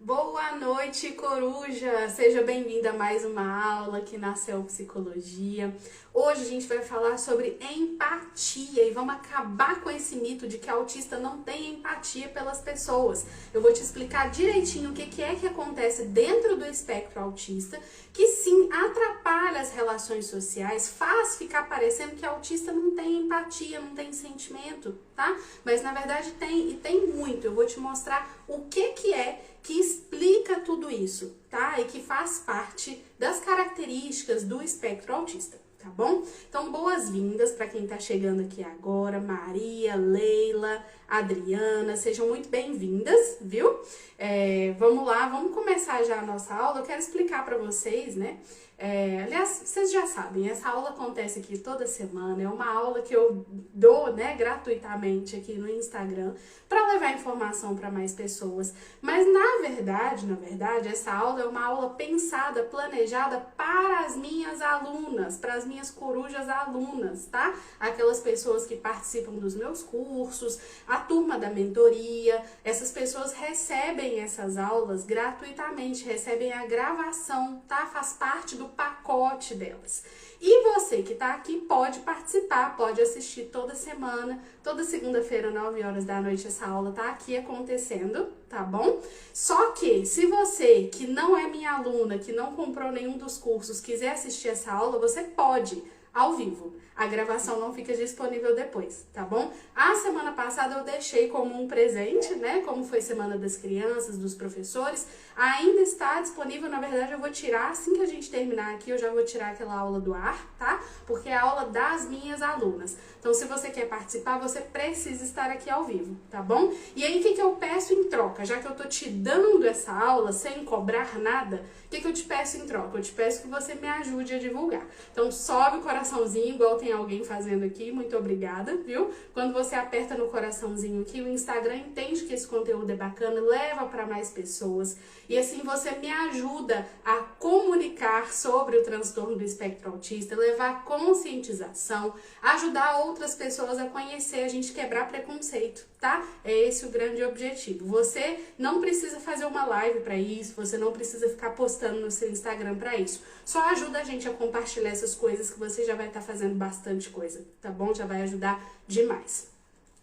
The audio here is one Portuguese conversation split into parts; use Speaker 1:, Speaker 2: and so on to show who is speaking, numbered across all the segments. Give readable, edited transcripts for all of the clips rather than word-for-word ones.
Speaker 1: Boa noite, coruja! Seja bem-vinda a mais uma aula aqui na CEL Psicologia. Hoje a gente vai falar sobre empatia e vamos acabar com esse mito de que autista não tem empatia pelas pessoas. Eu vou te explicar direitinho o que é que acontece dentro do espectro autista, que sim, atrapalha as relações sociais, faz ficar parecendo que autista não tem empatia, não tem sentimento, tá? Mas na verdade tem, e tem muito. Eu vou te mostrar o que é que explica tudo isso, tá? E que faz parte das características do espectro autista, tá bom? Então, boas-vindas para quem tá chegando aqui agora, Maria, Leila, Adriana, sejam muito bem-vindas, viu? Vamos lá, vamos começar já a nossa aula. Eu quero explicar para vocês, né? Aliás, vocês já sabem, essa aula acontece aqui toda semana, é uma aula que eu dou, né, gratuitamente aqui no Instagram para levar informação para mais pessoas, mas na verdade, essa aula é uma aula pensada, planejada para as minhas alunas, para as minhas corujas alunas, tá? Aquelas pessoas que participam dos meus cursos, a turma da mentoria, essas pessoas recebem essas aulas gratuitamente, recebem a gravação, tá? Faz parte do pacote delas. E você que tá aqui pode participar, pode assistir toda semana, toda segunda-feira, 9 horas da noite, essa aula tá aqui acontecendo, tá bom? Só que se você que não é minha aluna, que não comprou nenhum dos cursos, quiser assistir essa aula, você pode, ao vivo. A gravação não fica disponível depois, tá bom? A semana passada eu deixei como um presente, né? Como foi Semana das Crianças, dos professores. Ainda está disponível, na verdade eu vou tirar, assim que a gente terminar aqui, eu já vou tirar aquela aula do ar, tá? Porque é a aula das minhas alunas. Então, se você quer participar, você precisa estar aqui ao vivo, tá bom? E aí, o que eu peço em troca? Já que eu tô te dando essa aula sem cobrar nada, o que eu te peço em troca? Eu te peço que você me ajude a divulgar. Então, sobe o coraçãozinho, igual tem alguém fazendo aqui, muito obrigada, viu? Quando você aperta no coraçãozinho aqui, o Instagram entende que esse conteúdo é bacana, leva para mais pessoas e assim você me ajuda a comunicar sobre o transtorno do espectro autista, levar conscientização, ajudar outras pessoas a conhecer, a gente quebrar preconceito, tá? É esse o grande objetivo. Você não precisa fazer uma live para isso, você não precisa ficar postando no seu Instagram para isso. Só ajuda a gente a compartilhar essas coisas que você já vai estar fazendo bastante coisa, tá bom? Já vai ajudar demais.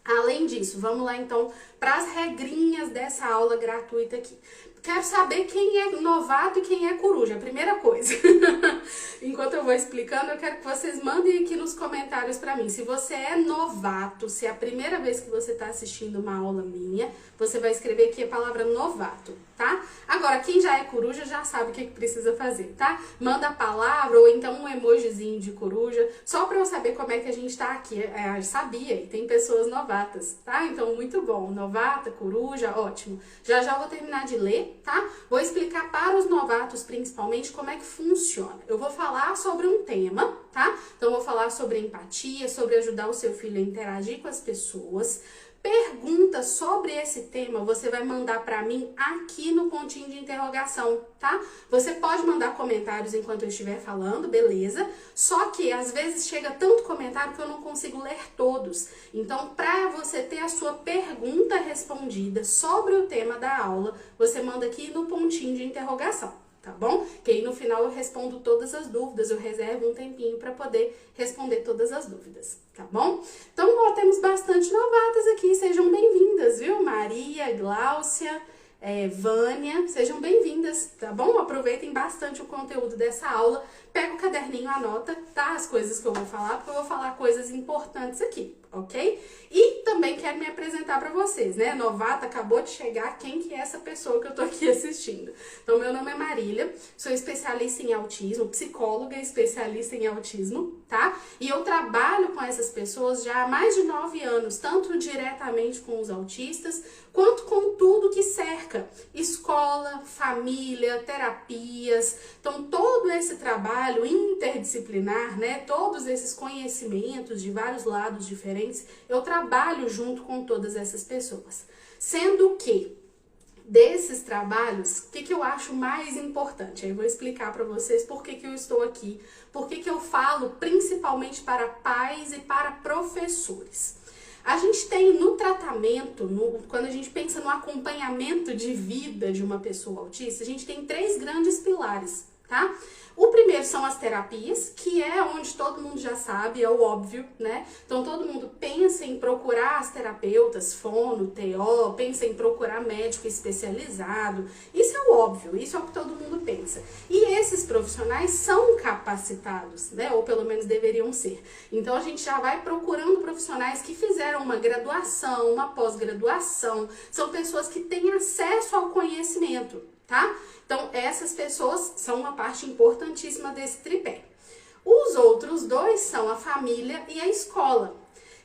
Speaker 1: Além disso, vamos lá então para as regrinhas dessa aula gratuita aqui. Quero saber quem é novato e quem é coruja, a primeira coisa. Enquanto eu vou explicando, eu quero que vocês mandem aqui nos comentários para mim. Se você é novato, se é a primeira vez que você está assistindo uma aula minha, você vai escrever aqui a palavra novato, tá? Agora, quem já é coruja já sabe o que precisa fazer, tá? Manda a palavra ou então um emojizinho de coruja, só para eu saber como é que a gente tá aqui. Sabia, e tem pessoas novatas, tá? Então, muito bom. Novata, coruja, ótimo. Já já vou terminar de ler, tá? Vou explicar para os novatos, principalmente, como é que funciona. Eu vou falar sobre um tema, tá? Então, eu vou falar sobre empatia, sobre ajudar o seu filho a interagir com as pessoas. Perguntas sobre esse tema você vai mandar para mim aqui no pontinho de interrogação, tá? Você pode mandar comentários enquanto eu estiver falando, beleza? Só que às vezes chega tanto comentário que eu não consigo ler todos. Então, para você ter a sua pergunta respondida sobre o tema da aula, você manda aqui no pontinho de interrogação. Tá bom? Que aí no final eu respondo todas as dúvidas, eu reservo um tempinho para poder responder todas as dúvidas, tá bom? Então, ó, temos bastante novatas aqui, sejam bem-vindas, viu? Maria, Gláucia, Vânia, sejam bem-vindas, tá bom? Aproveitem bastante o conteúdo dessa aula, pega o caderninho, anota, tá? As coisas que eu vou falar, porque eu vou falar coisas importantes aqui, ok? E também quero me apresentar para vocês, né? Novata, acabou de chegar, quem que é essa pessoa que eu tô aqui assistindo? Então, meu nome é Marília, sou especialista em autismo, psicóloga especialista em autismo, tá? E eu trabalho com essas pessoas já há mais de 9 anos, tanto diretamente com os autistas, quanto com tudo que cerca, escola, família, terapias. Então, todo esse trabalho interdisciplinar, né, todos esses conhecimentos de vários lados diferentes, eu trabalho junto com todas essas pessoas. Sendo que, desses trabalhos, o que eu acho mais importante? Aí eu vou explicar para vocês por que eu estou aqui, por que eu falo principalmente para pais e para professores. A gente tem no tratamento, quando a gente pensa no acompanhamento de vida de uma pessoa autista, a gente tem 3 grandes pilares, tá? O primeiro são as terapias, que é onde todo mundo já sabe, é o óbvio, né? Então todo mundo pensa em procurar as terapeutas, fono, TO, pensa em procurar médico especializado. Isso é o óbvio, isso é o que todo mundo pensa. E esses profissionais são capacitados, né? Ou pelo menos deveriam ser. Então a gente já vai procurando profissionais que fizeram uma graduação, uma pós-graduação, são pessoas que têm acesso ao conhecimento, tá? Então, essas pessoas são uma parte importantíssima desse tripé. Os outros 2 são a família e a escola,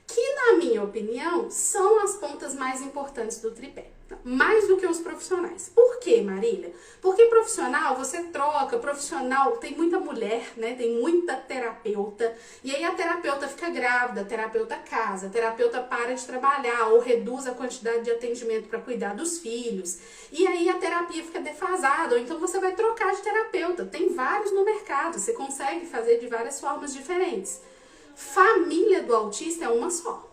Speaker 1: que, na minha opinião, são as pontas mais importantes do tripé. Mais do que os profissionais. Por quê, Marília? Porque profissional, você troca, profissional, tem muita mulher, né? Tem muita terapeuta. E aí a terapeuta fica grávida, a terapeuta casa, a terapeuta para de trabalhar ou reduz a quantidade de atendimento para cuidar dos filhos. E aí a terapia fica defasada, ou então você vai trocar de terapeuta. Tem vários no mercado, você consegue fazer de várias formas diferentes. Família do autista é uma só.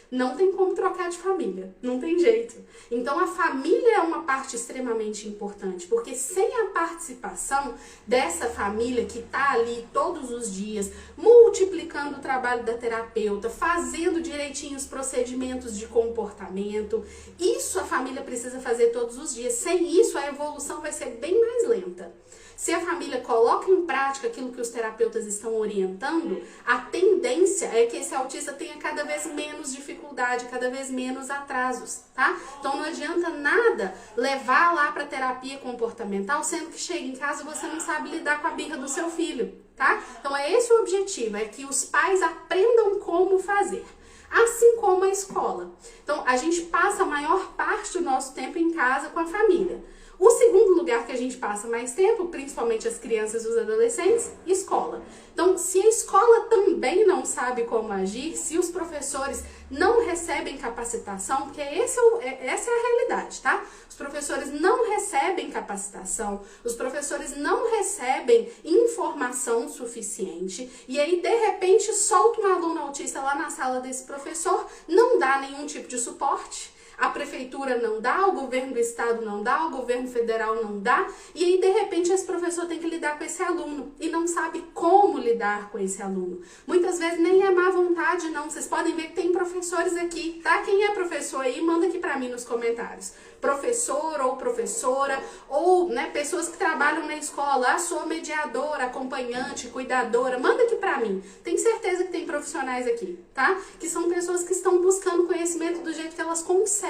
Speaker 1: Não tem como trocar de família, não tem jeito. Então a família é uma parte extremamente importante, porque sem a participação dessa família que está ali todos os dias, multiplicando o trabalho da terapeuta, fazendo direitinho os procedimentos de comportamento, isso a família precisa fazer todos os dias. Sem isso a evolução vai ser bem mais lenta. Se a família coloca em prática aquilo que os terapeutas estão orientando, a tendência é que esse autista tenha cada vez menos dificuldade, cada vez menos atrasos, tá? Então não adianta nada levar lá para terapia comportamental, sendo que chega em casa e você não sabe lidar com a birra do seu filho, tá? Então é esse o objetivo, é que os pais aprendam como fazer. Assim como a escola. Então a gente passa a maior parte do nosso tempo em casa com a família. O segundo lugar que a gente passa mais tempo, principalmente as crianças e os adolescentes, escola. Então, se a escola também não sabe como agir, se os professores não recebem capacitação, porque essa é a realidade, tá? Os professores não recebem capacitação, os professores não recebem informação suficiente, e aí, de repente, solta um aluno autista lá na sala desse professor, não dá nenhum tipo de suporte. A prefeitura não dá, o governo do estado não dá, o governo federal não dá, e aí de repente esse professor tem que lidar com esse aluno e não sabe como lidar com esse aluno. Muitas vezes nem é má vontade não, vocês podem ver que tem professores aqui, tá? Quem é professor aí, manda aqui pra mim nos comentários. Professor ou professora, ou né, pessoas que trabalham na escola, sou mediadora, acompanhante, cuidadora, manda aqui pra mim. Tenho certeza que tem profissionais aqui, tá? Que são pessoas que estão buscando conhecimento do jeito que elas conseguem.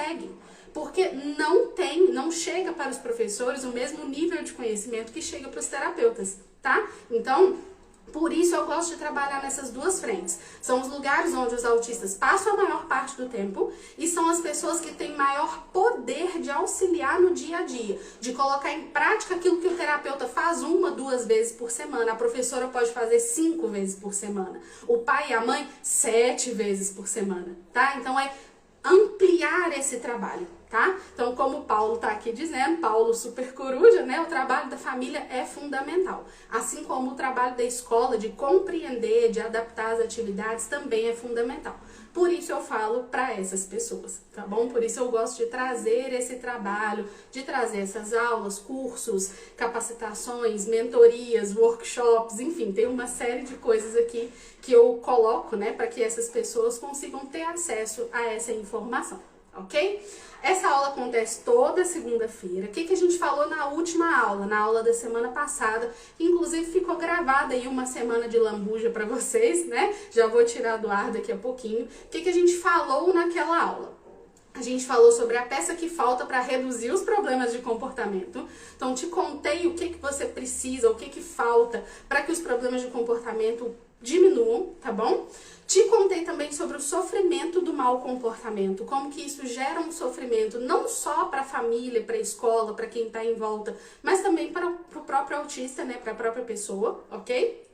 Speaker 1: Porque não chega para os professores o mesmo nível de conhecimento que chega para os terapeutas, tá? Então, por isso eu gosto de trabalhar nessas 2 frentes. São os lugares onde os autistas passam a maior parte do tempo e são as pessoas que têm maior poder de auxiliar no dia a dia, de colocar em prática aquilo que o terapeuta faz 1, 2 vezes por semana. A professora pode fazer 5 vezes por semana. O pai e a mãe, 7 vezes por semana, tá? Então é ampliar esse trabalho, tá? Então, como o Paulo tá aqui dizendo, Paulo super coruja, né? O trabalho da família é fundamental. Assim como o trabalho da escola de compreender, de adaptar as atividades também é fundamental. Por isso eu falo para essas pessoas, tá bom? Por isso eu gosto de trazer esse trabalho, de trazer essas aulas, cursos, capacitações, mentorias, workshops, enfim, tem uma série de coisas aqui que eu coloco, né, para que essas pessoas consigam ter acesso a essa informação, ok? Essa aula acontece toda segunda-feira. O que a gente falou na última aula, na aula da semana passada, que inclusive ficou gravada aí uma semana de lambuja para vocês, né? Já vou tirar do ar daqui a pouquinho. O que a gente falou naquela aula? A gente falou sobre a peça que falta para reduzir os problemas de comportamento. Então, te contei o que você precisa, o que falta para que os problemas de comportamento diminuam, tá bom? Te contei também sobre o sofrimento do mau comportamento, como que isso gera um sofrimento não só para a família, para a escola, para quem está em volta, mas também para o próprio autista, né, para a própria pessoa, ok?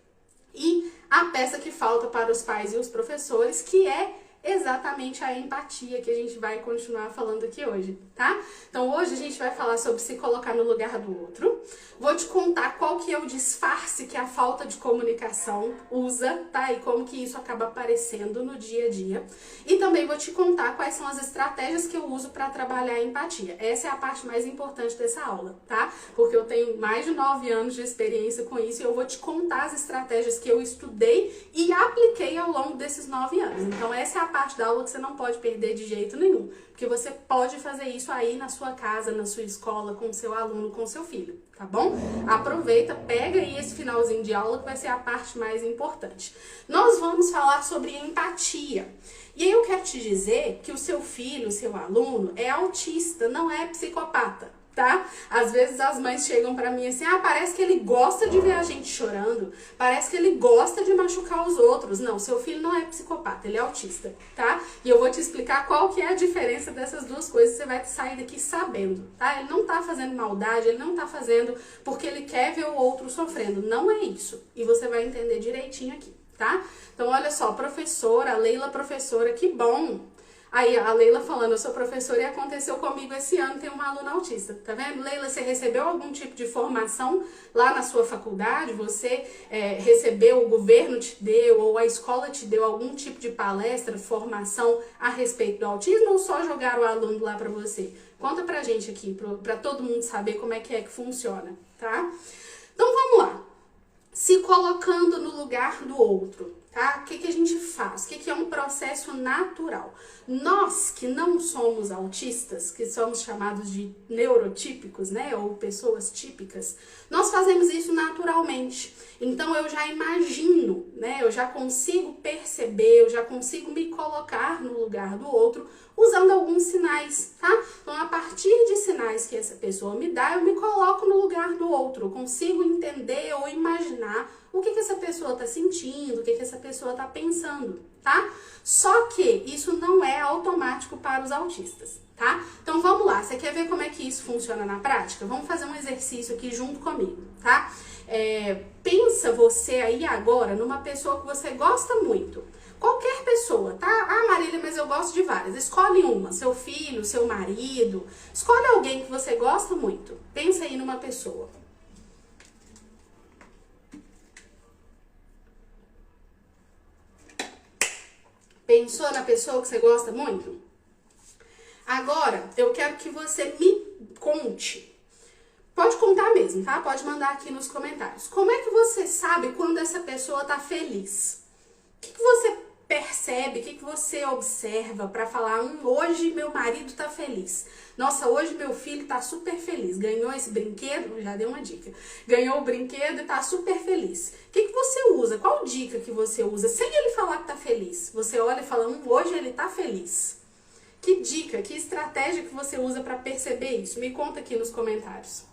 Speaker 1: E a peça que falta para os pais e os professores, que é exatamente a empatia que a gente vai continuar falando aqui hoje, tá? Então hoje a gente vai falar sobre se colocar no lugar do outro. Vou te contar qual que é o disfarce que a falta de comunicação usa, tá? E como que isso acaba aparecendo no dia a dia. E também vou te contar quais são as estratégias que eu uso para trabalhar a empatia. Essa é a parte mais importante dessa aula, tá? Porque eu tenho mais de 9 anos de experiência com isso e eu vou te contar as estratégias que eu estudei e apliquei ao longo desses 9 anos. Então essa é a parte da aula que você não pode perder de jeito nenhum, porque você pode fazer isso aí na sua casa, na sua escola, com o seu aluno, com o seu filho, tá bom? Aproveita, pega aí esse finalzinho de aula que vai ser a parte mais importante. Nós vamos falar sobre empatia. E aí eu quero te dizer que o seu filho, o seu aluno, é autista, não é psicopata, tá? Às vezes as mães chegam pra mim assim, parece que ele gosta de ver a gente chorando, parece que ele gosta de machucar os outros. Não, seu filho não é psicopata, ele é autista, tá? E eu vou te explicar qual que é a diferença dessas duas coisas, você vai sair daqui sabendo, tá? Ele não tá fazendo maldade, ele não tá fazendo porque ele quer ver o outro sofrendo, não é isso. E você vai entender direitinho aqui, tá? Então olha só, professora, Leila professora, que bom! Aí a Leila falando, eu sou professora e aconteceu comigo esse ano, tem uma aluna autista, tá vendo? Leila, você recebeu algum tipo de formação lá na sua faculdade? Você recebeu, o governo te deu, ou a escola te deu algum tipo de palestra, formação a respeito do autismo, ou só jogaram o aluno lá pra você? Conta pra gente aqui, pra todo mundo saber como é que funciona, tá? Então vamos lá. Se colocando no lugar do outro, tá? O que a gente faz? O que é um processo natural? Nós que não somos autistas, que somos chamados de neurotípicos, né? Ou pessoas típicas, nós fazemos isso naturalmente. Então eu já imagino, né? Eu já consigo perceber, eu já consigo me colocar no lugar do outro usando alguns sinais, tá? Então a partir de sinais que essa pessoa me dá, eu me coloco no lugar do outro. Eu consigo entender ou imaginar o que essa pessoa tá sentindo, o que essa pessoa tá pensando, tá? Só que isso não é automático para os autistas, tá? Então vamos lá, você quer ver como é que isso funciona na prática? Vamos fazer um exercício aqui junto comigo, tá? Pensa você aí agora numa pessoa que você gosta muito. Qualquer pessoa, tá? Marília, mas eu gosto de várias. Escolhe uma, seu filho, seu marido. Escolhe alguém que você gosta muito. Pensa aí numa pessoa. Pensou na pessoa que você gosta muito? Agora, eu quero que você me conte. Pode contar mesmo, tá? Pode mandar aqui nos comentários. Como é que você sabe quando essa pessoa tá feliz? O que você percebe, o que você observa para falar, hoje meu marido tá feliz. Nossa, hoje meu filho tá super feliz. Ganhou esse brinquedo, já dei uma dica. Ganhou o brinquedo e tá super feliz. O que você usa? Qual dica que você usa sem ele falar que tá feliz? Você olha e fala, hoje ele tá feliz. Que dica, que estratégia que você usa para perceber isso? Me conta aqui nos comentários.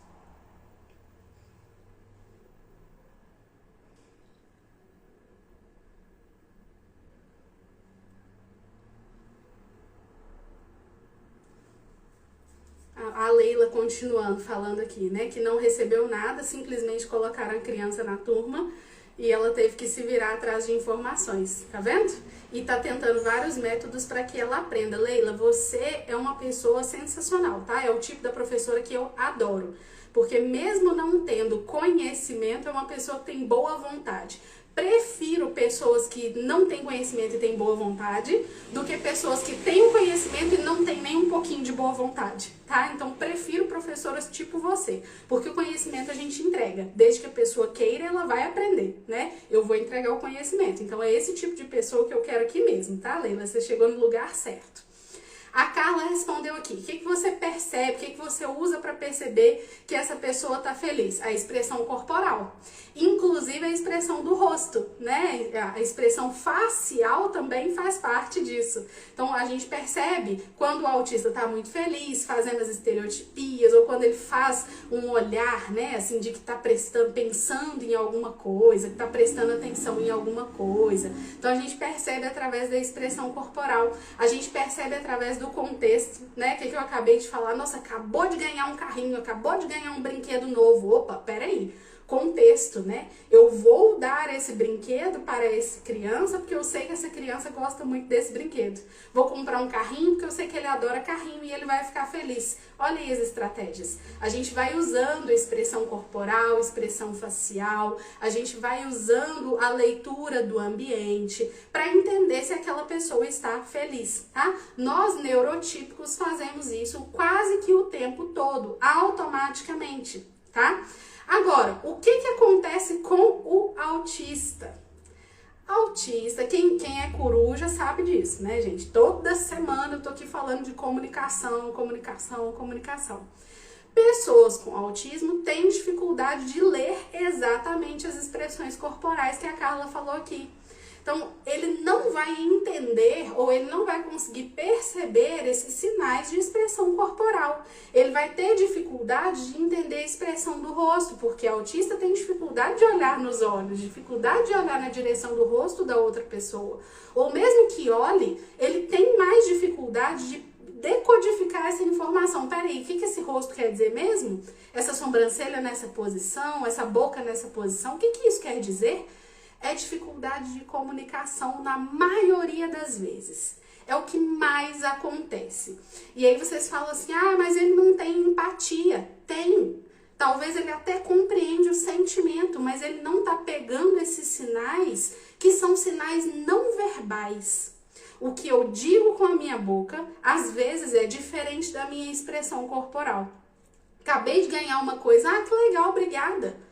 Speaker 1: A Leila continuando, falando aqui, né, que não recebeu nada, simplesmente colocaram a criança na turma e ela teve que se virar atrás de informações, tá vendo? E tá tentando vários métodos para que ela aprenda. Leila, você é uma pessoa sensacional, tá? É o tipo da professora que eu adoro, porque mesmo não tendo conhecimento, é uma pessoa que tem boa vontade. Prefiro pessoas que não têm conhecimento e têm boa vontade do que pessoas que têm o conhecimento e não têm nem um pouquinho de boa vontade, tá? Então, prefiro professoras tipo você, porque o conhecimento a gente entrega. Desde que a pessoa queira, ela vai aprender, né? Eu vou entregar o conhecimento. Então, é esse tipo de pessoa que eu quero aqui mesmo, tá, Leila? Você chegou no lugar certo. A Carla respondeu aqui, o que você percebe, o que você usa para perceber que essa pessoa está feliz? A expressão corporal, inclusive a expressão do rosto, né? A expressão facial também faz parte disso. Então a gente percebe quando o autista está muito feliz, fazendo as estereotipias, ou quando ele faz um olhar, né, assim, de que tá pensando em alguma coisa, que tá prestando atenção em alguma coisa. Então a gente percebe através da expressão corporal, a gente percebe através do contexto, né, que eu acabei de falar, nossa, acabou de ganhar um carrinho, acabou de ganhar um brinquedo novo, opa, peraí. Contexto, né? Eu vou dar esse brinquedo para essa criança porque eu sei que essa criança gosta muito desse brinquedo. Vou comprar um carrinho porque eu sei que ele adora carrinho e ele vai ficar feliz. Olha aí as estratégias. A gente vai usando expressão corporal, expressão facial, a gente vai usando a leitura do ambiente para entender se aquela pessoa está feliz, tá? Nós neurotípicos fazemos isso quase que o tempo todo, automaticamente, tá? Agora, o que acontece com o autista? Autista, quem é coruja sabe disso, né, gente? Toda semana eu tô aqui falando de comunicação, comunicação, comunicação. Pessoas com autismo têm dificuldade de ler exatamente as expressões corporais que a Carla falou aqui. Então, ele não vai entender ou ele não vai conseguir perceber esses sinais de expressão corporal. Ele vai ter dificuldade de entender a expressão do rosto, porque o autista tem dificuldade de olhar nos olhos, dificuldade de olhar na direção do rosto da outra pessoa. Ou mesmo que olhe, ele tem mais dificuldade de decodificar essa informação. Peraí, o que esse rosto quer dizer mesmo? Essa sobrancelha nessa posição, essa boca nessa posição, o que isso quer dizer? É dificuldade de comunicação na maioria das vezes. É o que mais acontece. E aí vocês falam assim, ah, mas ele não tem empatia. Tem. Talvez ele até compreende o sentimento, mas ele não está pegando esses sinais que são sinais não verbais. O que eu digo com a minha boca, às vezes, é diferente da minha expressão corporal. Acabei de ganhar uma coisa, ah, que legal, obrigada.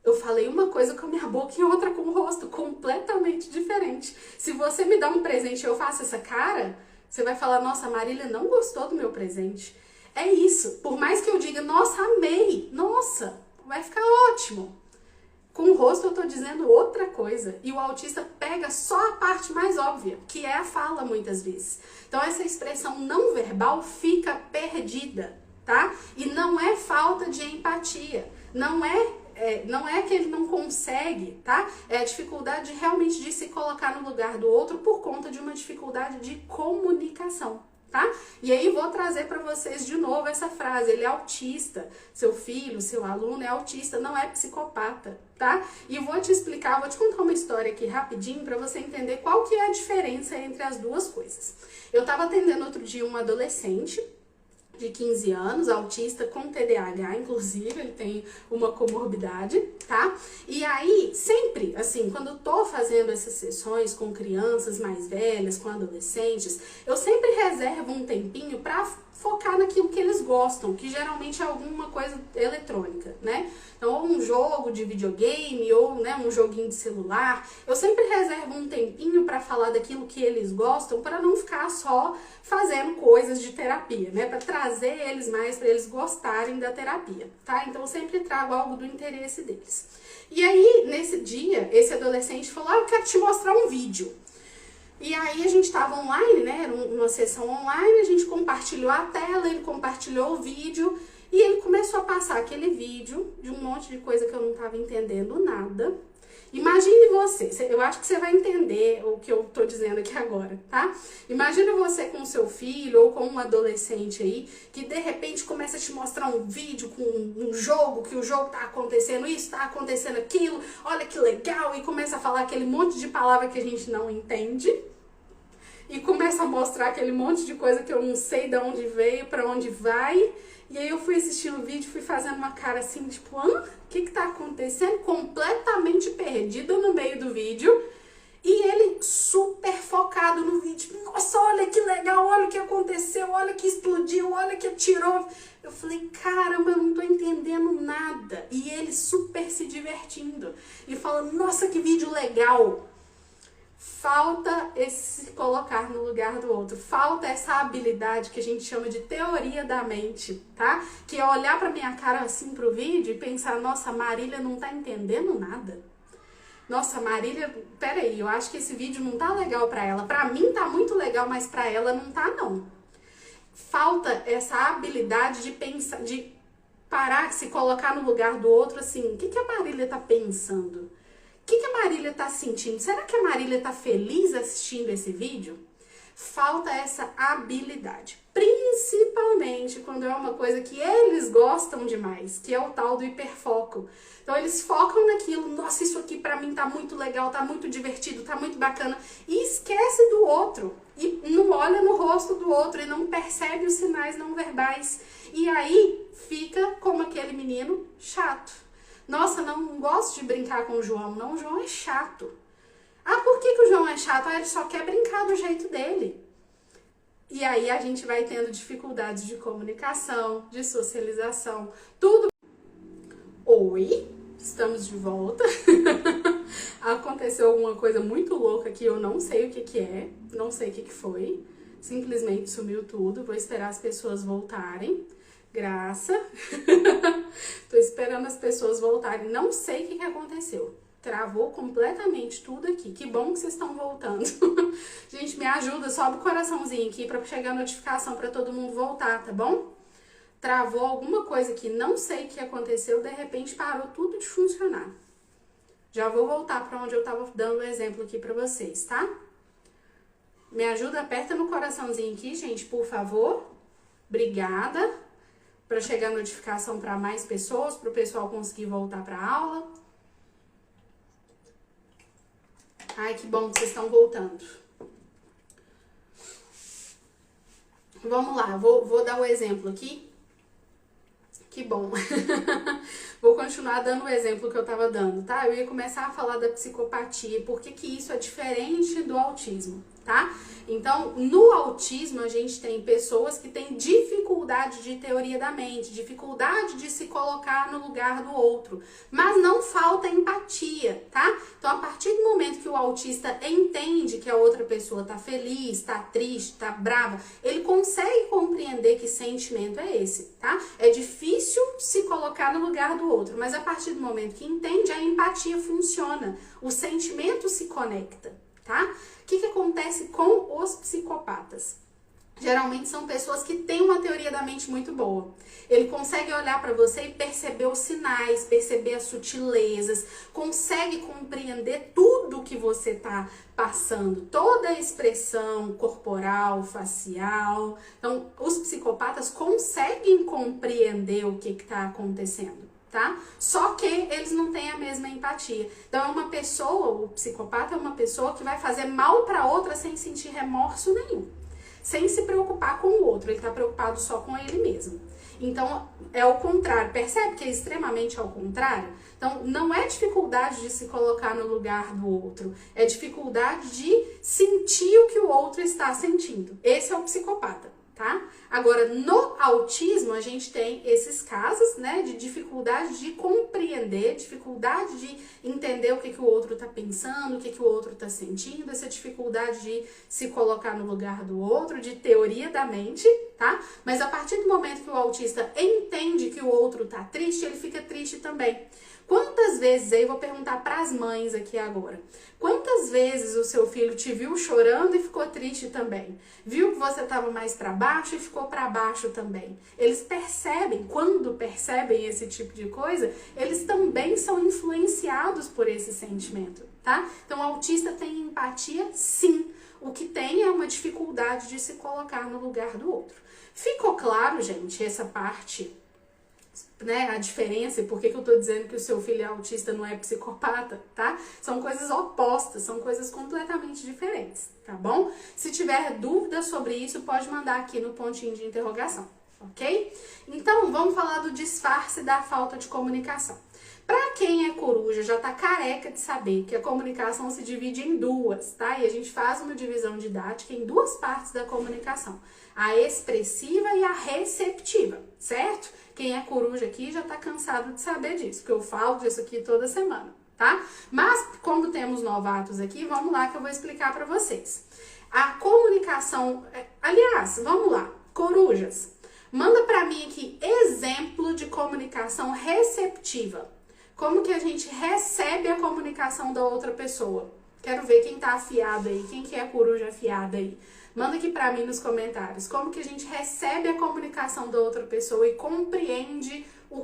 Speaker 1: Eu falei uma coisa com a minha boca e outra com o rosto, completamente diferente. Se você me dá um presente e eu faço essa cara, você vai falar, nossa, a Marília não gostou do meu presente. É isso. Por mais que eu diga, nossa, amei, nossa, vai ficar ótimo. Com o rosto eu tô dizendo outra coisa. E o autista pega só a parte mais óbvia, que é a fala muitas vezes. Então essa expressão não verbal fica perdida, tá? E não é falta de empatia, não é que ele não consegue, tá? É a dificuldade realmente de se colocar no lugar do outro por conta de uma dificuldade de comunicação, tá? E aí vou trazer para vocês de novo essa frase, ele é autista, seu filho, seu aluno é autista, não é psicopata, tá? E vou te explicar, vou te contar uma história aqui rapidinho para você entender qual que é a diferença entre as duas coisas. Eu tava atendendo outro dia um adolescente de 15 anos, autista com TDAH, inclusive, ele tem uma comorbidade, tá? E aí, sempre, assim, quando eu tô fazendo essas sessões com crianças mais velhas, com adolescentes, eu sempre reservo um tempinho pra focar naquilo que eles gostam, que geralmente é alguma coisa eletrônica, né? Então, ou um jogo de videogame, ou né, um joguinho de celular. Eu sempre reservo um tempinho para falar daquilo que eles gostam, para não ficar só fazendo coisas de terapia, né? Para trazer eles mais, para eles gostarem da terapia, tá? Então, eu sempre trago algo do interesse deles. E aí, nesse dia, esse adolescente falou, eu quero te mostrar um vídeo. E aí a gente tava online, né, era uma sessão online, a gente compartilhou a tela, ele compartilhou o vídeo e ele começou a passar aquele vídeo de um monte de coisa que eu não tava entendendo nada. Imagine você, eu acho que você vai entender o que eu tô dizendo aqui agora, tá? Imagina você com o seu filho ou com um adolescente aí, que de repente começa a te mostrar um vídeo com um jogo, que o jogo tá acontecendo isso, tá acontecendo aquilo, olha que legal, e começa a falar aquele monte de palavra que a gente não entende. E começa a mostrar aquele monte de coisa que eu não sei de onde veio, pra onde vai. E aí eu fui assistindo o vídeo, fui fazendo uma cara assim, tipo, o que tá acontecendo? Completamente perdida no meio do vídeo. E ele super focado no vídeo. Nossa, olha que legal, olha o que aconteceu, olha que explodiu, olha que atirou. Eu falei, caramba, eu não tô entendendo nada. E ele super se divertindo. E falando, nossa, que vídeo legal. Falta esse se colocar no lugar do outro, falta essa habilidade que a gente chama de teoria da mente, tá? Que é olhar pra minha cara assim pro vídeo e pensar, nossa, a Marília não tá entendendo nada. Nossa, Marília, peraí, eu acho que esse vídeo não tá legal pra ela. Pra mim tá muito legal, mas pra ela não tá, não. Falta essa habilidade de pensar, de parar, se colocar no lugar do outro, assim, o que a Marília tá pensando? O que a Marília tá sentindo? Será que a Marília tá feliz assistindo esse vídeo? Falta essa habilidade, principalmente quando é uma coisa que eles gostam demais, que é o tal do hiperfoco. Então eles focam naquilo, nossa, isso aqui pra mim tá muito legal, tá muito divertido, tá muito bacana, e esquece do outro, e não olha no rosto do outro, e não percebe os sinais não verbais, e aí fica como aquele menino chato. Nossa, não gosto de brincar com o João, não, o João é chato. Ah, por que o João é chato? Ah, ele só quer brincar do jeito dele. E aí a gente vai tendo dificuldades de comunicação, de socialização, tudo. Oi, estamos de volta. Aconteceu alguma coisa muito louca aqui, eu não sei o que é, não sei o que foi. Simplesmente sumiu tudo, vou esperar as pessoas voltarem. Graça. Tô esperando as pessoas voltarem, não sei o que aconteceu. Travou completamente tudo aqui. Que bom que vocês estão voltando. Gente, me ajuda, sobe o coraçãozinho aqui pra chegar a notificação pra todo mundo voltar, tá bom? Travou alguma coisa aqui, não sei o que aconteceu, de repente parou tudo de funcionar. Já vou voltar pra onde eu tava dando o exemplo aqui pra vocês, tá? Me ajuda, aperta no coraçãozinho aqui, gente, por favor. Obrigada. Pra chegar a notificação pra mais pessoas, pro pessoal conseguir voltar pra aula. Ai, que bom que vocês estão voltando. Vamos lá, vou dar o exemplo aqui. Que bom. Vou continuar dando o exemplo que eu tava dando, tá? Eu ia começar a falar da psicopatia, porque que isso é diferente do autismo, tá? Então, no autismo, a gente tem pessoas que têm dificuldade de teoria da mente, dificuldade de se colocar no lugar do outro, mas não falta empatia, tá? Então, a partir do momento que o autista entende que a outra pessoa tá feliz, tá triste, tá brava, ele consegue compreender que sentimento é esse, tá? É difícil se colocar no lugar do outro, mas a partir do momento que entende, a empatia funciona, o sentimento se conecta, tá? O que acontece com os psicopatas? Geralmente são pessoas que têm uma teoria da mente muito boa. Ele consegue olhar para você e perceber os sinais, perceber as sutilezas, consegue compreender tudo que você está passando, toda a expressão corporal, facial. Então, os psicopatas conseguem compreender o que está acontecendo. Tá? Só que eles não têm a mesma empatia. Então, é uma pessoa, o psicopata é uma pessoa que vai fazer mal para outra sem sentir remorso nenhum, sem se preocupar com o outro, ele tá preocupado só com ele mesmo. Então, é o contrário, percebe que é extremamente ao contrário? Então, não é dificuldade de se colocar no lugar do outro, é dificuldade de sentir o que o outro está sentindo. Esse é o psicopata. Tá? Agora, no autismo, a gente tem esses casos, né, de dificuldade de compreender, dificuldade de entender o que o outro está pensando, o que o outro está sentindo, essa dificuldade de se colocar no lugar do outro, de teoria da mente, tá? Mas a partir do momento que o autista entende que o outro tá triste, ele fica triste também. Quantas vezes, aí eu vou perguntar para as mães aqui agora, quantas vezes o seu filho te viu chorando e ficou triste também? Viu que você estava mais para baixo e ficou para baixo também? Eles percebem, quando percebem esse tipo de coisa, eles também são influenciados por esse sentimento, tá? Então, o autista tem empatia, sim. O que tem é uma dificuldade de se colocar no lugar do outro. Ficou claro, gente, essa parte, né, a diferença e por que eu tô dizendo que o seu filho é autista, não é psicopata, tá? São coisas opostas, são coisas completamente diferentes, tá bom? Se tiver dúvida sobre isso, pode mandar aqui no pontinho de interrogação, ok? Então, vamos falar do disfarce da falta de comunicação. Para quem é coruja, já tá careca de saber que a comunicação se divide em duas, tá? E a gente faz uma divisão didática em duas partes da comunicação, a expressiva e a receptiva, certo? Quem é coruja aqui já tá cansado de saber disso, porque eu falo disso aqui toda semana, tá? Mas, como temos novatos aqui, vamos lá que eu vou explicar para vocês. A comunicação, aliás, vamos lá, corujas, manda para mim aqui exemplo de comunicação receptiva. Como que a gente recebe a comunicação da outra pessoa? Quero ver quem tá afiado aí, quem que é coruja afiada aí. Manda aqui pra mim nos comentários. Como que a gente recebe a comunicação da outra pessoa e compreende o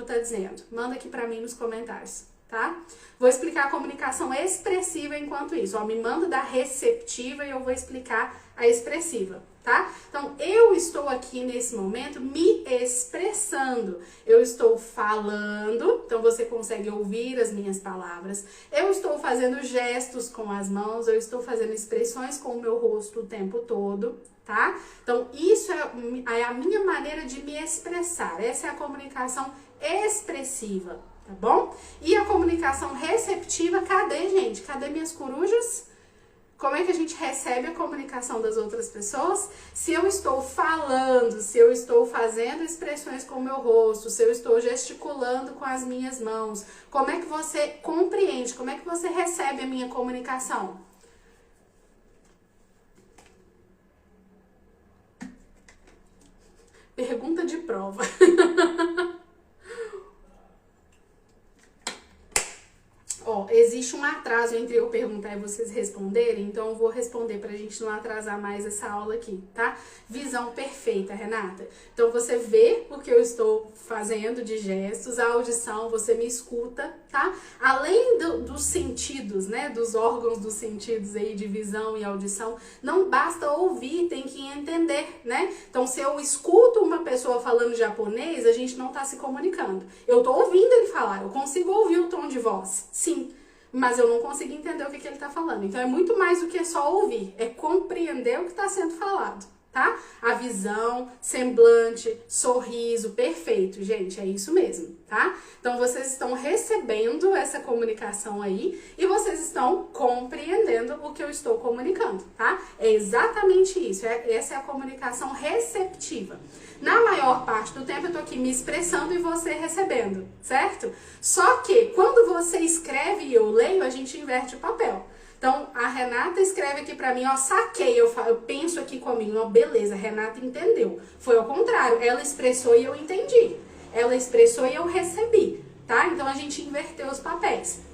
Speaker 1: tá dizendo? Manda aqui pra mim nos comentários, tá? Vou explicar a comunicação expressiva enquanto isso. Ó, me manda da receptiva e eu vou explicar a expressiva, tá? Então, eu estou aqui nesse momento me expressando. Eu estou falando, então você consegue ouvir as minhas palavras. Eu estou fazendo gestos com as mãos, eu estou fazendo expressões com o meu rosto o tempo todo, tá? Então, isso é a minha maneira de me expressar. Essa é a comunicação expressiva, tá bom? E a comunicação receptiva, cadê, gente? Cadê minhas corujas? Como é que a gente recebe a comunicação das outras pessoas? Se eu estou falando, se eu estou fazendo expressões com o meu rosto, se eu estou gesticulando com as minhas mãos, como é que você compreende? Como é que você recebe a minha comunicação? Pergunta de prova. Ó, existe um atraso entre eu perguntar e vocês responderem, então eu vou responder pra gente não atrasar mais essa aula aqui, tá? Visão perfeita, Renata. Então você vê o que eu estou fazendo de gestos, a audição, você me escuta, tá? Além dos sentidos, né, dos órgãos dos sentidos aí de visão e audição, não basta ouvir, tem que entender, né? Então se eu escuto uma pessoa falando japonês, a gente não tá se comunicando. Eu tô ouvindo ele falar, eu consigo ouvir o tom de voz, sim. Mas eu não consigo entender o que ele está falando. Então é muito mais do que só ouvir, é compreender o que está sendo falado, tá? A visão, semblante, sorriso, perfeito, gente, é isso mesmo, tá? Então vocês estão recebendo essa comunicação aí e vocês estão compreendendo o que eu estou comunicando, tá? É exatamente isso, essa é a comunicação receptiva. Na maior parte do tempo eu tô aqui me expressando e você recebendo, certo? Só que quando você escreve e eu leio, a gente inverte o papel. Então, a Renata escreve aqui pra mim, ó, saquei, eu penso aqui comigo, ó, beleza, a Renata entendeu. Foi ao contrário, ela expressou e eu entendi. Ela expressou e eu recebi, tá? Então, a gente inverteu os papéis.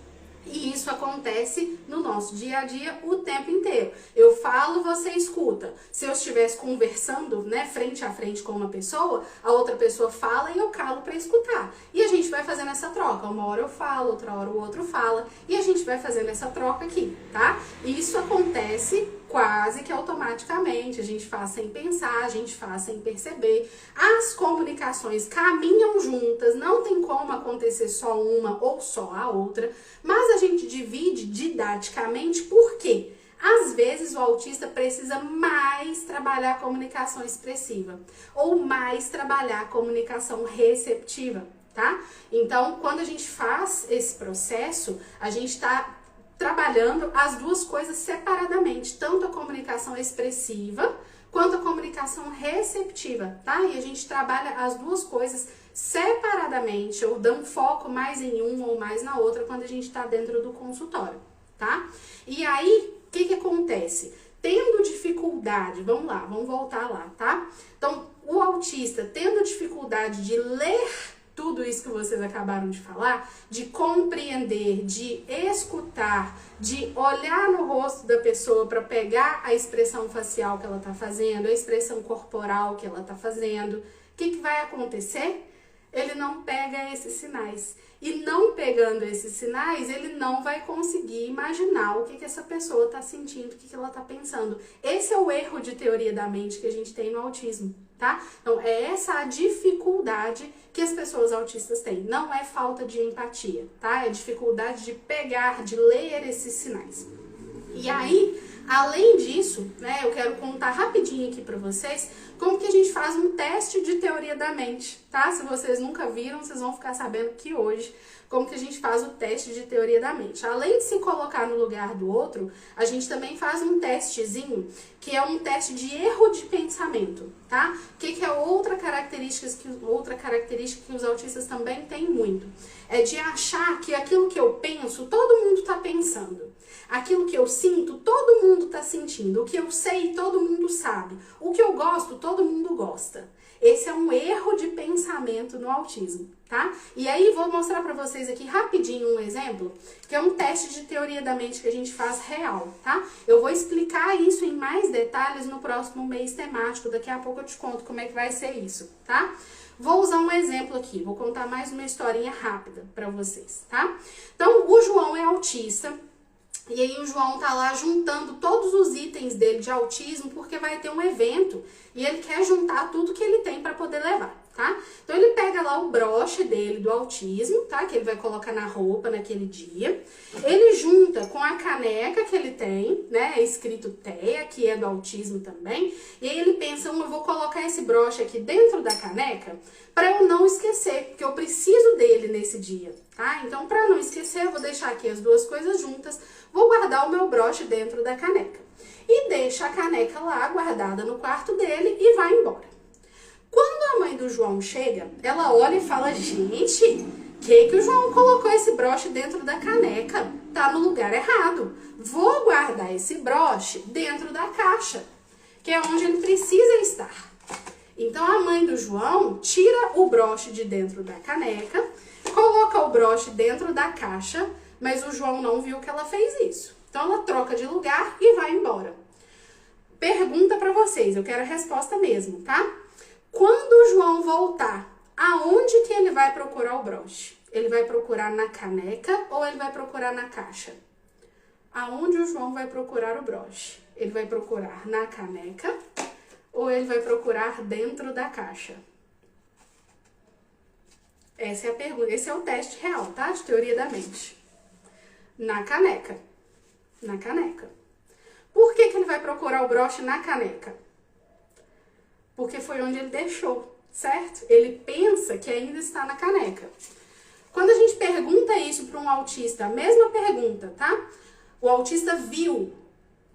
Speaker 1: E isso acontece no nosso dia a dia o tempo inteiro. Eu falo, você escuta. Se eu estivesse conversando, né, frente a frente com uma pessoa, a outra pessoa fala e eu calo para escutar. E a gente vai fazendo essa troca. Uma hora eu falo, outra hora o outro fala. E a gente vai fazendo essa troca aqui, tá? E isso acontece quase que automaticamente. A gente faz sem pensar, a gente faz sem perceber. As comunicações caminham juntas, não tem como acontecer só uma ou só a outra, mas a gente divide didaticamente, por quê? Às vezes o autista precisa mais trabalhar a comunicação expressiva ou mais trabalhar a comunicação receptiva, tá? Então, quando a gente faz esse processo, a gente está trabalhando as duas coisas separadamente, tanto a comunicação expressiva quanto a comunicação receptiva, tá? E a gente trabalha as duas coisas separadamente, ou dá um foco mais em uma ou mais na outra quando a gente está dentro do consultório, tá? E aí, o que acontece? Tendo dificuldade, vamos lá, vamos voltar lá, tá? Então, o autista tendo dificuldade de ler tudo isso que vocês acabaram de falar, de compreender, de escutar, de olhar no rosto da pessoa para pegar a expressão facial que ela está fazendo, a expressão corporal que ela está fazendo, o que vai acontecer? Ele não pega esses sinais. E não pegando esses sinais, ele não vai conseguir imaginar o que essa pessoa está sentindo, o que ela está pensando. Esse é o erro de teoria da mente que a gente tem no autismo, tá? Então, é essa a dificuldade que as pessoas autistas têm. Não é falta de empatia, tá? É dificuldade de pegar, de ler esses sinais. E aí, além disso, né, eu quero contar rapidinho aqui pra vocês como que a gente faz um teste de teoria da mente, tá? Se vocês nunca viram, vocês vão ficar sabendo que hoje, como que a gente faz o teste de teoria da mente. Além de se colocar no lugar do outro, a gente também faz um testezinho, que é um teste de erro de pensamento, tá? O que é outra característica que os autistas também têm muito? É de achar que aquilo que eu penso, todo mundo tá pensando. Aquilo que eu sinto, todo mundo tá sentindo. O que eu sei, todo mundo sabe. O que eu gosto, todo mundo gosta. Esse é um erro de pensamento no autismo, tá? E aí vou mostrar pra vocês aqui rapidinho um exemplo, que é um teste de teoria da mente que a gente faz real, tá? Eu vou explicar isso em mais detalhes no próximo mês temático, daqui a pouco eu te conto como é que vai ser isso, tá? Vou usar um exemplo aqui, vou contar mais uma historinha rápida para vocês, tá? Então, o João é autista. E aí o João tá lá juntando todos os itens dele de autismo porque vai ter um evento e ele quer juntar tudo que ele tem para poder levar, tá? Então ele pega lá o broche dele do autismo, tá? Que ele vai colocar na roupa naquele dia. Ele junta com a caneca que ele tem, né? É escrito TEA, que é do autismo também. E aí ele pensa, eu vou colocar esse broche aqui dentro da caneca para eu não esquecer, porque eu preciso dele nesse dia, tá? Então, para não esquecer, eu vou deixar aqui as duas coisas juntas. Vou guardar o meu broche dentro da caneca. E deixa a caneca lá guardada no quarto dele e vai embora. Quando a mãe do João chega, ela olha e fala, gente, que o João colocou esse broche dentro da caneca? Tá no lugar errado. Vou guardar esse broche dentro da caixa, que é onde ele precisa estar. Então a mãe do João tira o broche de dentro da caneca, coloca o broche dentro da caixa, mas o João não viu que ela fez isso. Então ela troca de lugar e vai embora. Pergunta pra vocês, eu quero a resposta mesmo, tá? Quando o João voltar, aonde que ele vai procurar o broche? Ele vai procurar na caneca ou ele vai procurar na caixa? Aonde o João vai procurar o broche? Ele vai procurar na caneca ou ele vai procurar dentro da caixa? Essa é a pergunta, esse é o teste real, tá? De teoria da mente. Na caneca. Na caneca. Por que ele vai procurar o broche na caneca? Porque foi onde ele deixou, certo? Ele pensa que ainda está na caneca. Quando a gente pergunta isso para um autista, a mesma pergunta, tá? O autista viu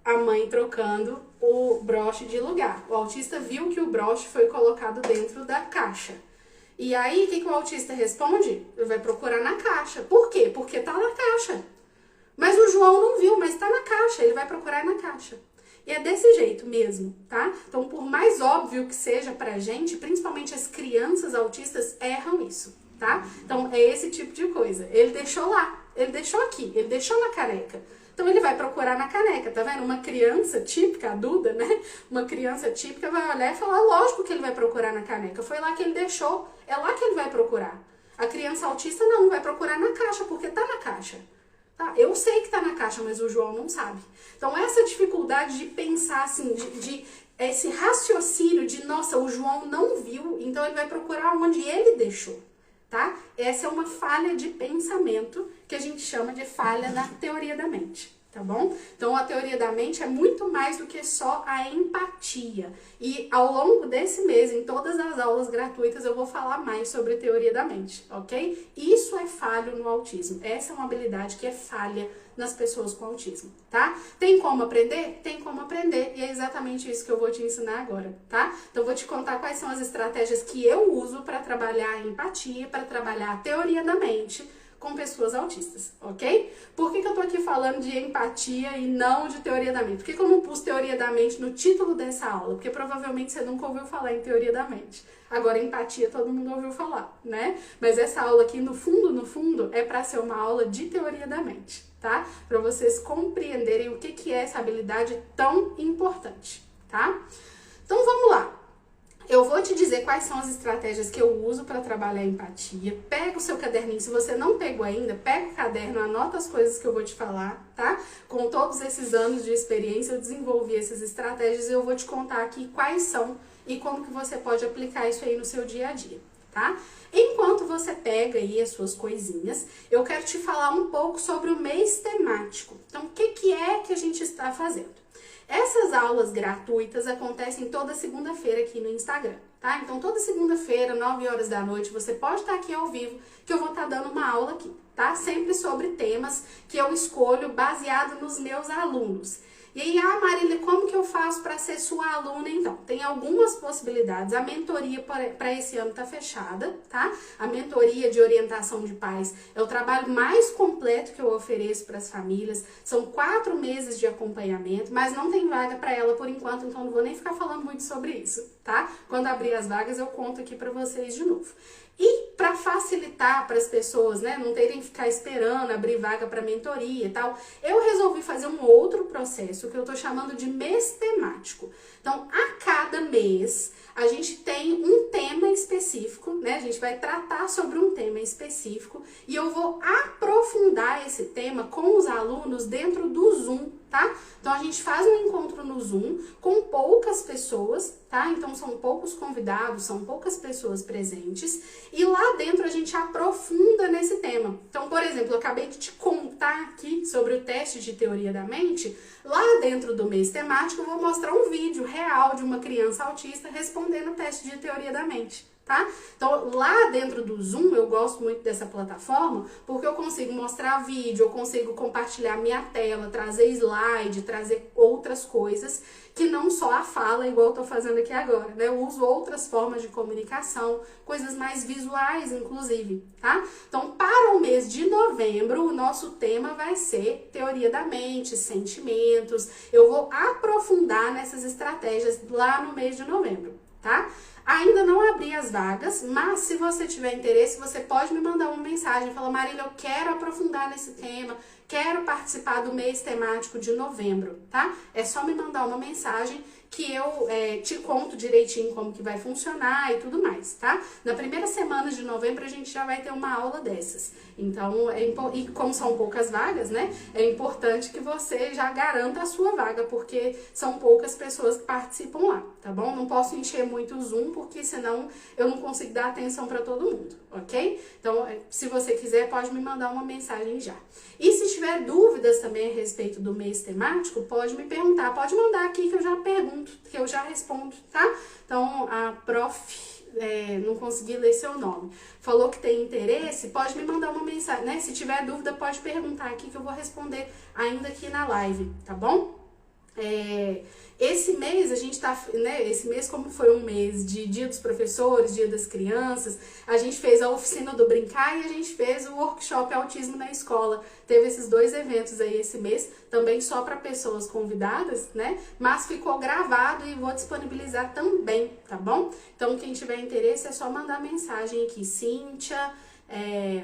Speaker 1: a mãe trocando o broche de lugar. O autista viu que o broche foi colocado dentro da caixa. E aí, o que o autista responde? Ele vai procurar na caixa. Por quê? Porque tá na caixa. Mas o João não viu, mas tá na caixa. Ele vai procurar na caixa. E é desse jeito mesmo, tá? Então, por mais óbvio que seja pra gente, principalmente as crianças autistas erram isso, tá? Então, é esse tipo de coisa. Ele deixou lá, ele deixou aqui, ele deixou na caneca. Então, ele vai procurar na caneca, tá vendo? Uma criança típica, a Duda, né? Uma criança típica vai olhar e falar, lógico que ele vai procurar na caneca. Foi lá que ele deixou, é lá que ele vai procurar. A criança autista não, vai procurar na caixa, porque tá na caixa. Tá? Eu sei que tá na caixa, mas o João não sabe. Então, essa dificuldade de pensar assim, esse raciocínio de, nossa, o João não viu, então ele vai procurar onde ele deixou, tá? Essa é uma falha de pensamento que a gente chama de falha na teoria da mente, tá bom? Então, a teoria da mente é muito mais do que só a empatia. E ao longo desse mês, em todas as aulas gratuitas, eu vou falar mais sobre teoria da mente, ok? Isso é falho no autismo. Essa é uma habilidade que é falha nas pessoas com autismo, tá? Tem como aprender? Tem como aprender, e é exatamente isso que eu vou te ensinar agora, tá? Então, eu vou te contar quais são as estratégias que eu uso para trabalhar a empatia, para trabalhar a teoria da mente com pessoas autistas, ok? Por que eu tô aqui falando de empatia e não de teoria da mente? Por que eu não pus teoria da mente no título dessa aula? Porque provavelmente você nunca ouviu falar em teoria da mente. Agora, empatia todo mundo ouviu falar, né? Mas essa aula aqui, no fundo, é para ser uma aula de teoria da mente, tá? Para vocês compreenderem o que é essa habilidade tão importante, tá? Então, vamos lá. Eu vou te dizer quais são as estratégias que eu uso para trabalhar a empatia. Pega o seu caderninho, se você não pegou ainda, pega o caderno, anota as coisas que eu vou te falar, tá? Com todos esses anos de experiência, eu desenvolvi essas estratégias e eu vou te contar aqui quais são e como que você pode aplicar isso aí no seu dia a dia, tá? Enquanto você pega aí as suas coisinhas, eu quero te falar um pouco sobre o mês temático. Então, o que é que a gente está fazendo? Essas aulas gratuitas acontecem toda segunda-feira aqui no Instagram, tá? Então, toda segunda-feira, 9 horas da noite, você pode estar aqui ao vivo, que eu vou estar dando uma aula aqui, tá? Sempre sobre temas que eu escolho baseado nos meus alunos. E aí, Marília, como que eu faço para ser sua aluna, então? Tem algumas possibilidades. A mentoria para esse ano tá fechada, tá? A mentoria de orientação de pais é o trabalho mais completo que eu ofereço para as famílias. São 4 meses de acompanhamento, mas não tem vaga para ela por enquanto, então não vou nem ficar falando muito sobre isso, tá? Quando abrir as vagas, eu conto aqui para vocês de novo. E para facilitar para as pessoas, né, não terem que ficar esperando abrir vaga para mentoria e tal, eu resolvi fazer um outro processo que eu tô chamando de mês temático. Então, a cada mês, a gente tem um tema específico, né? A gente vai tratar sobre um tema específico e eu vou aprofundar esse tema com os alunos dentro do Zoom, tá? Então a gente faz um encontro no Zoom com poucas pessoas, tá? Então são poucos convidados, são poucas pessoas presentes e lá dentro a gente aprofunda nesse tema. Então, por exemplo, eu acabei de te contar aqui sobre o teste de teoria da mente. Lá dentro do mês temático eu vou mostrar um vídeo real de uma criança autista respondendo o teste de teoria da mente. Tá? Então, lá dentro do Zoom, eu gosto muito dessa plataforma porque eu consigo mostrar vídeo, eu consigo compartilhar minha tela, trazer slide, trazer outras coisas que não só a fala, igual eu tô fazendo aqui agora, né? Eu uso outras formas de comunicação, coisas mais visuais, inclusive, tá? Então, para o mês de novembro, o nosso tema vai ser teoria da mente, sentimentos. Eu vou aprofundar nessas estratégias lá no mês de novembro, tá? Ainda não abri as vagas, mas se você tiver interesse, você pode me mandar uma mensagem. Fala, Marília, eu quero aprofundar nesse tema, quero participar do mês temático de novembro, tá? É só me mandar uma mensagem que eu te conto direitinho como que vai funcionar e tudo mais, tá? Na primeira semana de novembro a gente já vai ter uma aula dessas. Então, e como são poucas vagas, né? É importante que você já garanta a sua vaga, porque são poucas pessoas que participam lá, tá bom? Não posso encher muito o Zoom, porque senão eu não consigo dar atenção para todo mundo, ok? Então, se você quiser, pode me mandar uma mensagem já. E se tiver dúvidas também a respeito do mês temático, pode me perguntar, pode mandar aqui que eu já pergunto, que eu já respondo, tá? Então, a prof... não consegui ler seu nome, falou que tem interesse, pode me mandar uma mensagem, né? Se tiver dúvida, pode perguntar aqui que eu vou responder ainda aqui na live, tá bom? Esse mês a gente tá, né? Esse mês, como foi um mês de Dia dos Professores, Dia das Crianças, a gente fez a oficina do brincar e a gente fez o workshop Autismo na Escola. Teve esses dois eventos aí esse mês, também só para pessoas convidadas, né? Mas ficou gravado e vou disponibilizar também, tá bom? Então, quem tiver interesse é só mandar mensagem aqui, Cíntia.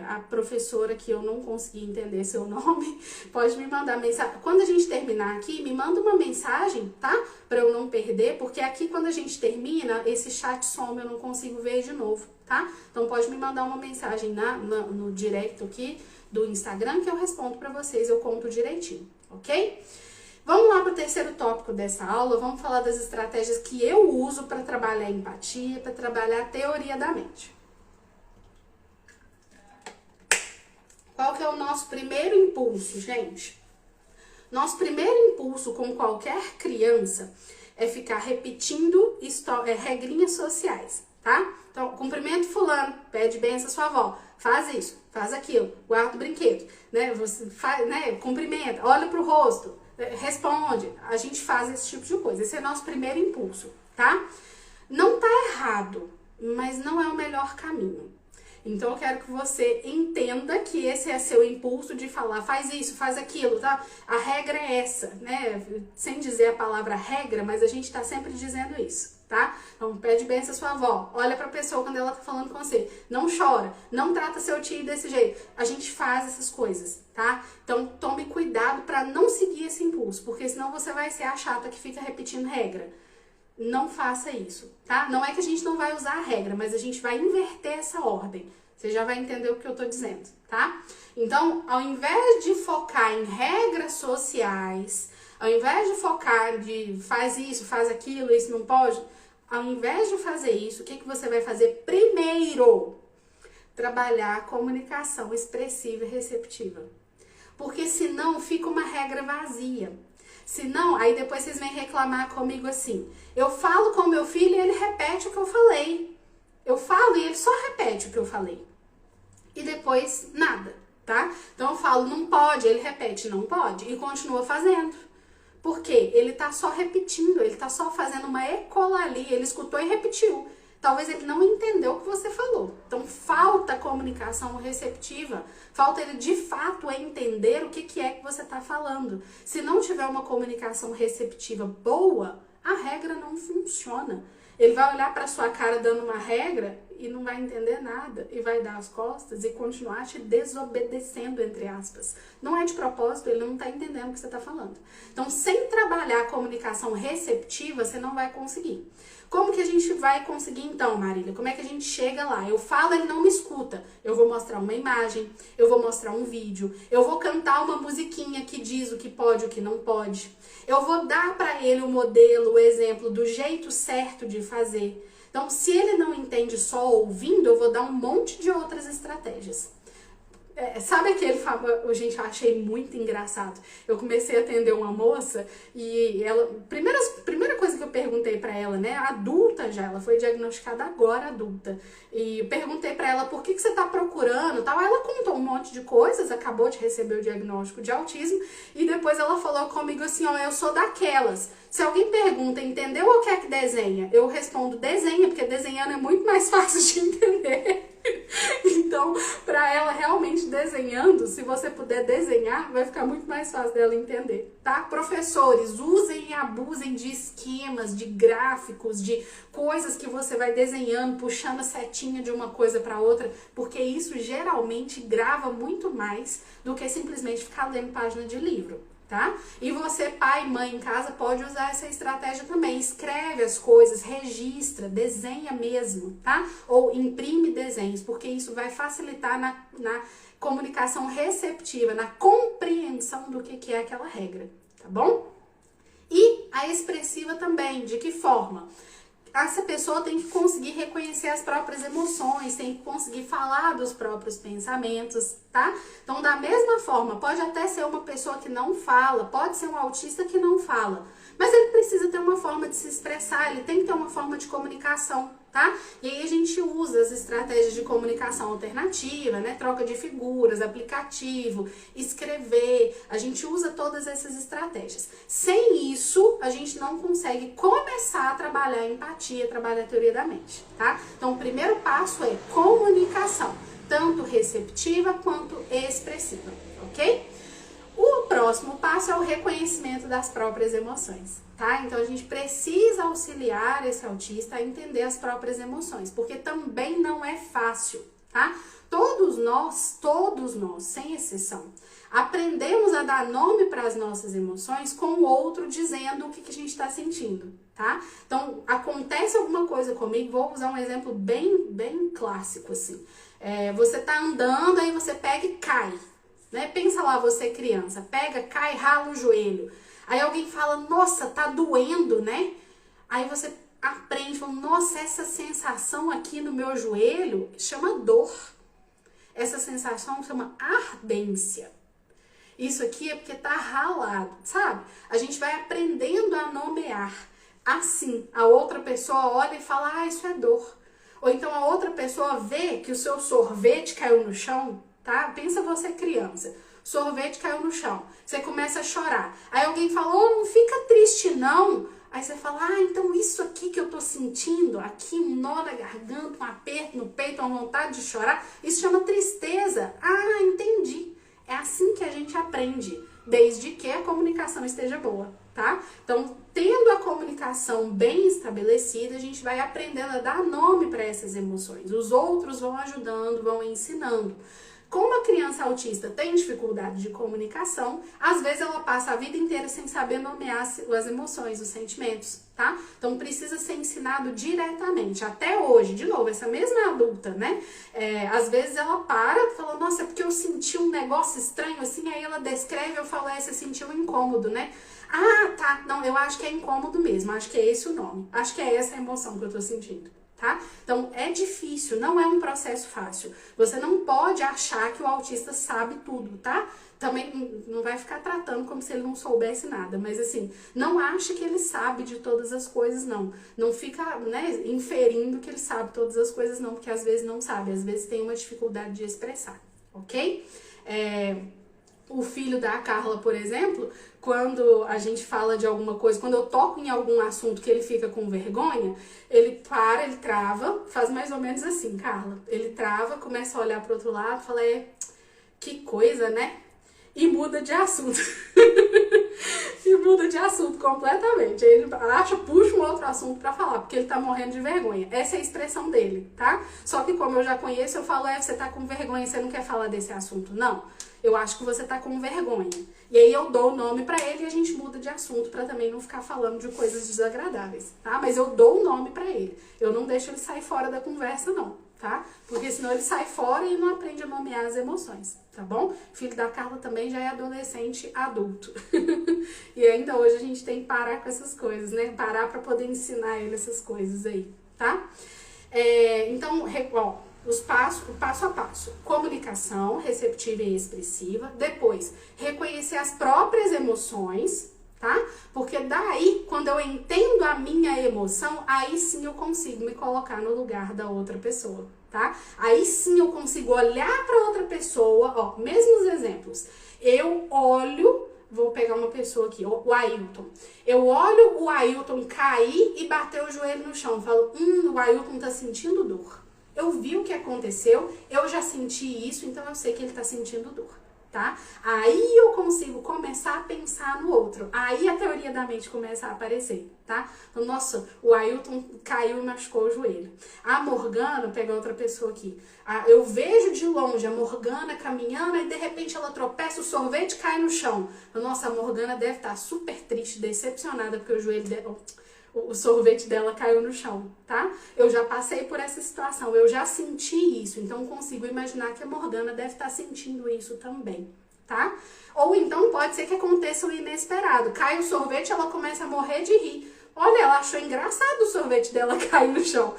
Speaker 1: A professora que eu não consegui entender seu nome, pode me mandar mensagem. Quando a gente terminar aqui, me manda uma mensagem, tá? Pra eu não perder, porque aqui quando a gente termina, esse chat some, eu não consigo ver de novo, tá? Então pode me mandar uma mensagem no direct aqui do Instagram que eu respondo pra vocês, eu conto direitinho, ok? Vamos lá para o terceiro tópico dessa aula, vamos falar das estratégias que eu uso para trabalhar a empatia, para trabalhar a teoria da mente. Qual que é o nosso primeiro impulso, gente? Nosso primeiro impulso com qualquer criança é ficar repetindo regrinhas sociais, tá? Então, cumprimento fulano, pede benção à sua avó, faz isso, faz aquilo, guarda o brinquedo, né? Você faz, né? Cumprimenta, olha pro rosto, responde. A gente faz esse tipo de coisa. Esse é nosso primeiro impulso, tá? Não tá errado, mas não é o melhor caminho. Então, eu quero que você entenda que esse é seu impulso de falar, faz isso, faz aquilo, tá? A regra é essa, né? Sem dizer a palavra regra, mas a gente tá sempre dizendo isso, tá? Então, pede benção à sua avó, olha pra pessoa quando ela tá falando com você, não chora, não trata seu tio desse jeito. A gente faz essas coisas, tá? Então, tome cuidado pra não seguir esse impulso, porque senão você vai ser a chata que fica repetindo regra. Não faça isso, tá? Não é que a gente não vai usar a regra, mas a gente vai inverter essa ordem. Você já vai entender o que eu tô dizendo, tá? Então, ao invés de focar em regras sociais, ao invés de focar de faz isso, faz aquilo, isso não pode, ao invés de fazer isso, o que que você vai fazer primeiro? Trabalhar a comunicação expressiva e receptiva. Porque senão fica uma regra vazia. Senão, aí depois vocês vêm reclamar comigo assim, eu falo com meu filho e ele repete o que eu falei. Eu falo e ele só repete o que eu falei. E depois, nada, tá? Então eu falo, não pode, ele repete, não pode, e continua fazendo. Por quê? Ele tá só repetindo, ele tá só fazendo uma ecolalia, ele escutou e repetiu. Talvez ele não entendeu o que você falou. Então falta comunicação receptiva, falta ele de fato entender o que é que você tá falando. Se não tiver uma comunicação receptiva boa, a regra não funciona. Ele vai olhar para sua cara dando uma regra e não vai entender nada e vai dar as costas e continuar te desobedecendo, entre aspas. Não é de propósito, ele não tá entendendo o que você tá falando. Então, sem trabalhar a comunicação receptiva, você não vai conseguir. Como que a gente vai conseguir então, Marília? Como é que a gente chega lá? Eu falo, ele não me escuta. Eu vou mostrar uma imagem, eu vou mostrar um vídeo, eu vou cantar uma musiquinha que diz o que pode e o que não pode. Eu vou dar para ele o modelo, o exemplo do jeito certo de fazer. Então, se ele não entende só ouvindo, eu vou dar um monte de outras estratégias. Sabe aquele famoso... Gente, eu achei muito engraçado. Eu comecei a atender uma moça e ela... Primeira coisa que eu perguntei pra ela, né? Adulta já, ela foi diagnosticada agora adulta. E eu perguntei pra ela por que você tá procurando tal. Ela contou um monte de coisas, acabou de receber o diagnóstico de autismo. E depois ela falou comigo assim, ó, eu sou daquelas. Se alguém pergunta, entendeu ou quer que desenha? Eu respondo, desenha, porque desenhando é muito mais fácil de entender. Então, para ela realmente desenhando, se você puder desenhar, vai ficar muito mais fácil dela entender, tá? Professores, usem e abusem de esquemas, de gráficos, de coisas que você vai desenhando, puxando a setinha de uma coisa para outra, porque isso geralmente grava muito mais do que simplesmente ficar lendo página de livro. Tá? E você, pai e mãe em casa, pode usar essa estratégia também. Escreve as coisas, registra, desenha mesmo, tá? Ou imprime desenhos, porque isso vai facilitar na comunicação receptiva, na compreensão do que é aquela regra, tá bom? E a expressiva também, de que forma? Essa pessoa tem que conseguir reconhecer as próprias emoções, tem que conseguir falar dos próprios pensamentos, tá? Então, da mesma forma, pode até ser uma pessoa que não fala, pode ser um autista que não fala, mas ele precisa ter uma forma de se expressar, ele tem que ter uma forma de comunicação, tá? E aí a gente usa as estratégias de comunicação alternativa, né? Troca de figuras, aplicativo, escrever, a gente usa todas essas estratégias. Sem isso, a gente não consegue começar a trabalhar a empatia, trabalhar a teoria da mente, tá? Então, o primeiro passo é comunicação, tanto receptiva quanto expressiva, ok? O próximo passo é o reconhecimento das próprias emoções, tá? Então, a gente precisa auxiliar esse autista a entender as próprias emoções, porque também não é fácil, tá? Todos nós, sem exceção, aprendemos a dar nome para as nossas emoções com o outro dizendo o que a gente está sentindo, tá? Então, acontece alguma coisa comigo, vou usar um exemplo bem clássico, assim. Você tá andando, aí você pega e cai. Né? Pensa lá, você criança, pega, cai, rala o joelho. Aí alguém fala, nossa, tá doendo, né? Aí você aprende, fala, nossa, essa sensação aqui no meu joelho chama dor. Essa sensação chama ardência. Isso aqui é porque tá ralado, sabe? A gente vai aprendendo a nomear. Assim, a outra pessoa olha e fala, ah, isso é dor. Ou então a outra pessoa vê que o seu sorvete caiu no chão, tá? Pensa você criança, sorvete caiu no chão, você começa a chorar, aí alguém fala, oh, não fica triste não, aí você fala, ah, então isso aqui que eu tô sentindo, aqui um nó na garganta, um aperto no peito, uma vontade de chorar, isso chama tristeza. Ah, entendi. É assim que a gente aprende, desde que a comunicação esteja boa, tá? Então, tendo a comunicação bem estabelecida, a gente vai aprendendo a dar nome para essas emoções. Os outros vão ajudando, vão ensinando. Como a criança autista tem dificuldade de comunicação, às vezes ela passa a vida inteira sem saber nomear as emoções, os sentimentos, tá? Então precisa ser ensinado diretamente. Até hoje, de novo, essa mesma adulta, né? Às vezes ela para e fala, nossa, é porque eu senti um negócio estranho assim, aí ela descreve, eu falo, você sentiu incômodo, né? Ah, tá, não, eu acho que é incômodo mesmo, acho que é esse o nome, acho que é essa a emoção que eu tô sentindo. Tá? Então, é difícil, não é um processo fácil. Você não pode achar que o autista sabe tudo, tá? Também não vai ficar tratando como se ele não soubesse nada, mas assim, não acha que ele sabe de todas as coisas, não. Não fica, né, inferindo que ele sabe todas as coisas, não, porque às vezes não sabe, às vezes tem uma dificuldade de expressar, ok? O filho da Carla, por exemplo, quando a gente fala de alguma coisa, quando eu toco em algum assunto que ele fica com vergonha, ele para, ele trava, faz mais ou menos assim, Carla. Ele trava, começa a olhar pro outro lado, fala, que coisa, né? E muda de assunto. e muda de assunto completamente. Aí ele puxa um outro assunto pra falar, porque ele tá morrendo de vergonha. Essa é a expressão dele, tá? Só que como eu já conheço, eu falo, você tá com vergonha, você não quer falar desse assunto. Não, eu acho que você tá com vergonha. E aí eu dou o nome pra ele e a gente muda de assunto pra também não ficar falando de coisas desagradáveis, tá? Mas eu dou o nome pra ele. Eu não deixo ele sair fora da conversa, não, tá? Porque senão ele sai fora e não aprende a nomear as emoções, tá bom? O filho da Carla também já é adolescente adulto. E ainda hoje a gente tem que parar com essas coisas, né? Parar pra poder ensinar ele essas coisas aí, tá? Então, ó, o passo a passo. Comunicação receptiva e expressiva. Depois, reconhecer as próprias emoções, tá? Porque daí, quando eu entendo a minha emoção, aí sim eu consigo me colocar no lugar da outra pessoa, tá? Aí sim eu consigo olhar para outra pessoa, ó, mesmos exemplos. Eu olho, vou pegar uma pessoa aqui, o Ailton. Eu olho o Ailton cair e bater o joelho no chão. Falo, o Ailton tá sentindo dor. Eu vi o que aconteceu, eu já senti isso, então eu sei que ele tá sentindo dor, tá? Aí eu consigo começar a pensar no outro. Aí a teoria da mente começa a aparecer, tá? Então, nossa, o Ailton caiu e machucou o joelho. A Morgana, pega outra pessoa aqui. Eu vejo de longe a Morgana caminhando e de repente ela tropeça, o sorvete cai no chão. Nossa, a Morgana deve estar super triste, decepcionada, porque o joelho dela... O sorvete dela caiu no chão, tá? Eu já passei por essa situação, eu já senti isso, então consigo imaginar que a Morgana deve estar sentindo isso também, tá? Ou então pode ser que aconteça o inesperado. Cai o sorvete, ela começa a morrer de rir. Olha, ela achou engraçado o sorvete dela cair no chão.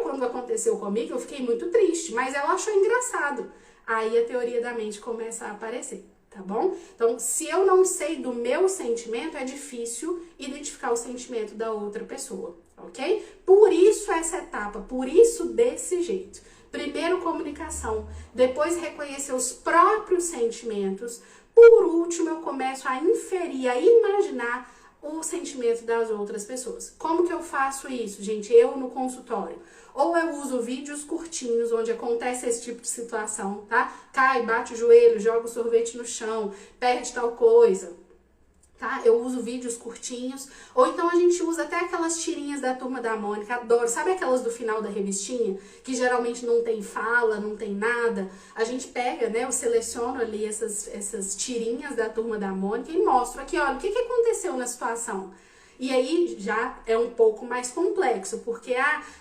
Speaker 1: Quando aconteceu comigo, eu fiquei muito triste, mas ela achou engraçado. Aí a teoria da mente começa a aparecer. Tá bom? Então, se eu não sei do meu sentimento, é difícil identificar o sentimento da outra pessoa, ok? Por isso essa etapa, por isso desse jeito. Primeiro, comunicação. Depois, reconhecer os próprios sentimentos. Por último, eu começo a inferir, a imaginar o sentimento das outras pessoas. Como que eu faço isso, gente? Eu no consultório. Ou eu uso vídeos curtinhos, onde acontece esse tipo de situação, tá? Cai, bate o joelho, joga o sorvete no chão, perde tal coisa, tá? Eu uso vídeos curtinhos. Ou então a gente usa até aquelas tirinhas da Turma da Mônica, adoro. Sabe aquelas do final da revistinha? Que geralmente não tem fala, não tem nada. A gente pega, né, eu seleciono ali essas tirinhas da Turma da Mônica e mostro aqui, olha, o que aconteceu na situação. E aí já é um pouco mais complexo, porque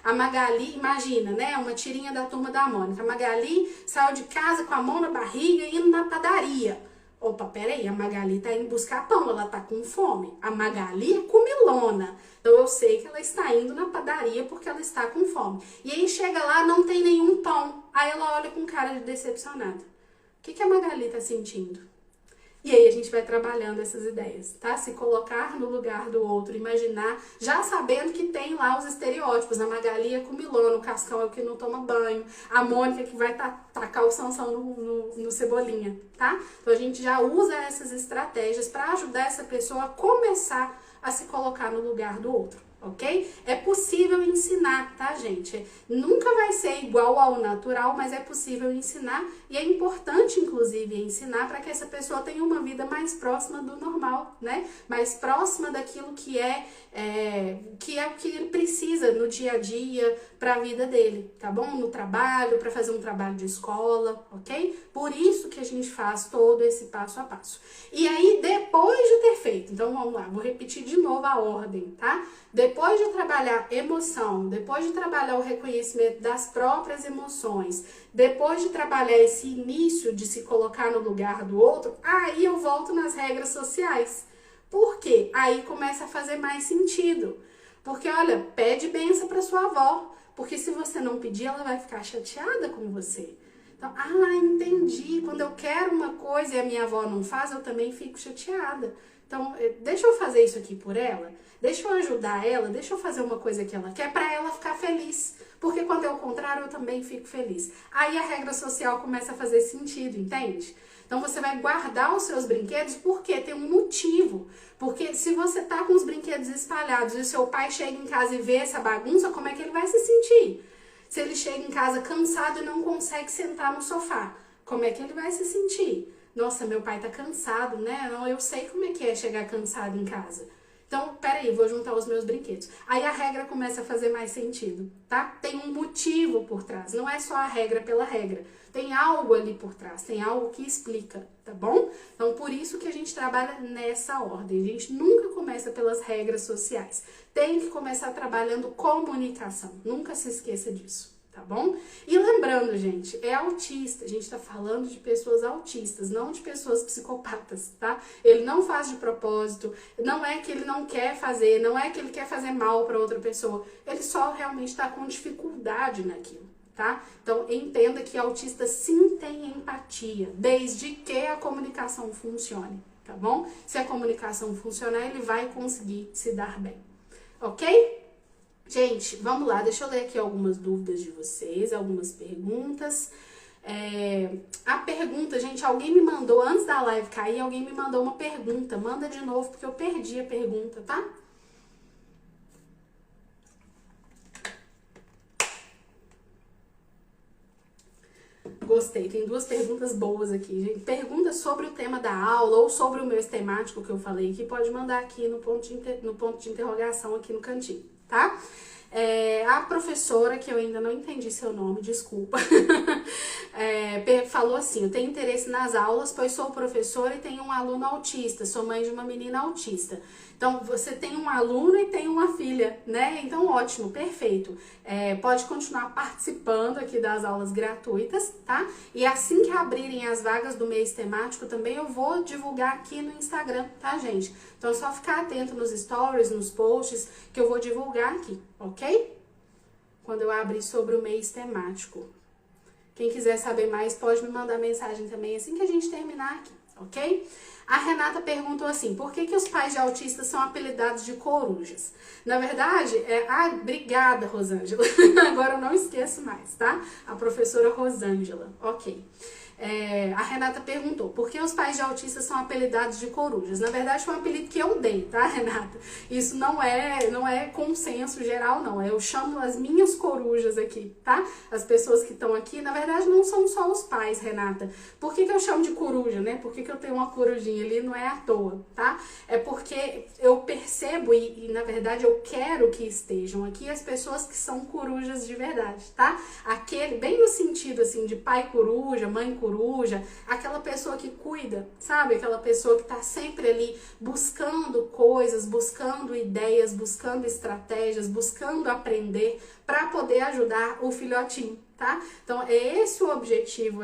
Speaker 1: a Magali, imagina, né, uma tirinha da Turma da Mônica. A Magali saiu de casa com a mão na barriga indo na padaria. Opa, peraí, a Magali tá indo buscar pão, ela tá com fome. A Magali é comilona, então eu sei que ela está indo na padaria porque ela está com fome. E aí chega lá, não tem nenhum pão. Aí ela olha com cara de decepcionada. O que a Magali tá sentindo? E aí a gente vai trabalhando essas ideias, tá? Se colocar no lugar do outro, imaginar, já sabendo que tem lá os estereótipos. A Magali é comilona, o Cascão é o que não toma banho, a Mônica que vai tacar o Sansão no Cebolinha, tá? Então a gente já usa essas estratégias para ajudar essa pessoa a começar a se colocar no lugar do outro. Ok? É possível ensinar, tá, gente? Nunca vai ser igual ao natural, mas é possível ensinar e é importante, inclusive, ensinar para que essa pessoa tenha uma vida mais próxima do normal, né? Mais próxima daquilo que é o que ele precisa no dia a dia para a vida dele, tá bom? No trabalho, para fazer um trabalho de escola, ok? Por isso que a gente faz todo esse passo a passo. E aí, depois de ter feito, então vamos lá, vou repetir de novo a ordem, tá? Depois de trabalhar emoção, depois de trabalhar o reconhecimento das próprias emoções, depois de trabalhar esse início de se colocar no lugar do outro, aí eu volto nas regras sociais. Por quê? Aí começa a fazer mais sentido. Porque, olha, pede bênção para sua avó, porque se você não pedir, ela vai ficar chateada com você. Então, entendi, quando eu quero uma coisa e a minha avó não faz, eu também fico chateada. Então, deixa eu fazer isso aqui por ela, deixa eu ajudar ela, deixa eu fazer uma coisa que ela quer para ela ficar feliz. Porque quando é o contrário, eu também fico feliz. Aí a regra social começa a fazer sentido, entende? Então você vai guardar os seus brinquedos porque tem um motivo. Porque se você tá com os brinquedos espalhados e o seu pai chega em casa e vê essa bagunça, como é que ele vai se sentir? Se ele chega em casa cansado e não consegue sentar no sofá, como é que ele vai se sentir? Nossa, meu pai tá cansado, né? Não, eu sei como é que é chegar cansado em casa. Então, peraí, vou juntar os meus brinquedos. Aí a regra começa a fazer mais sentido, tá? Tem um motivo por trás, não é só a regra pela regra. Tem algo ali por trás, tem algo que explica, tá bom? Então, por isso que a gente trabalha nessa ordem. A gente nunca começa pelas regras sociais. Tem que começar trabalhando comunicação. Nunca se esqueça disso, tá bom? E lembrando, gente, é autista. A gente tá falando de pessoas autistas, não de pessoas psicopatas, tá? Ele não faz de propósito, não é que ele não quer fazer, não é que ele quer fazer mal para outra pessoa. Ele só realmente tá com dificuldade naquilo. Tá? Então, entenda que autista sim tem empatia, desde que a comunicação funcione, tá bom? Se a comunicação funcionar, ele vai conseguir se dar bem, ok? Gente, vamos lá, deixa eu ler aqui algumas dúvidas de vocês, algumas perguntas. A pergunta, gente, alguém me mandou, antes da live cair, alguém me mandou uma pergunta, manda de novo, porque eu perdi a pergunta, tá? Gostei, tem duas perguntas boas aqui, gente. Pergunta sobre o tema da aula ou sobre o meu temático que eu falei aqui, pode mandar aqui no ponto de interrogação aqui no cantinho, tá? A professora, que eu ainda não entendi seu nome, desculpa, falou assim: eu tenho interesse nas aulas, pois sou professora e tenho um aluno autista, sou mãe de uma menina autista. Então, você tem um aluno e tem uma filha, né? Então, ótimo, perfeito. Pode continuar participando aqui das aulas gratuitas, tá? E assim que abrirem as vagas do mês temático, também eu vou divulgar aqui no Instagram, tá, gente? Então, é só ficar atento nos stories, nos posts, que eu vou divulgar aqui, ok? Quando eu abrir sobre o mês temático. Quem quiser saber mais, pode me mandar mensagem também assim que a gente terminar aqui, ok? A Renata perguntou assim: por que os pais de autistas são apelidados de corujas? Na verdade, obrigada, Rosângela. Agora eu não esqueço mais, tá? A professora Rosângela, ok. A Renata perguntou: por que os pais de autistas são apelidados de corujas? Na verdade, foi um apelido que eu dei, tá, Renata? Isso não é consenso geral, não. Eu chamo as minhas corujas aqui, tá? As pessoas que estão aqui, na verdade, não são só os pais, Renata. Por que eu chamo de coruja, né? Por que eu tenho uma corujinha ali? Não é à toa, tá? É porque eu percebo e na verdade, eu quero que estejam aqui as pessoas que são corujas de verdade, tá? Aquele, bem no sentido, assim, de pai coruja, mãe coruja, aquela pessoa que cuida, sabe? Aquela pessoa que tá sempre ali buscando coisas, buscando ideias, buscando estratégias, buscando aprender para poder ajudar o filhotinho, tá? Então, é esse o objetivo,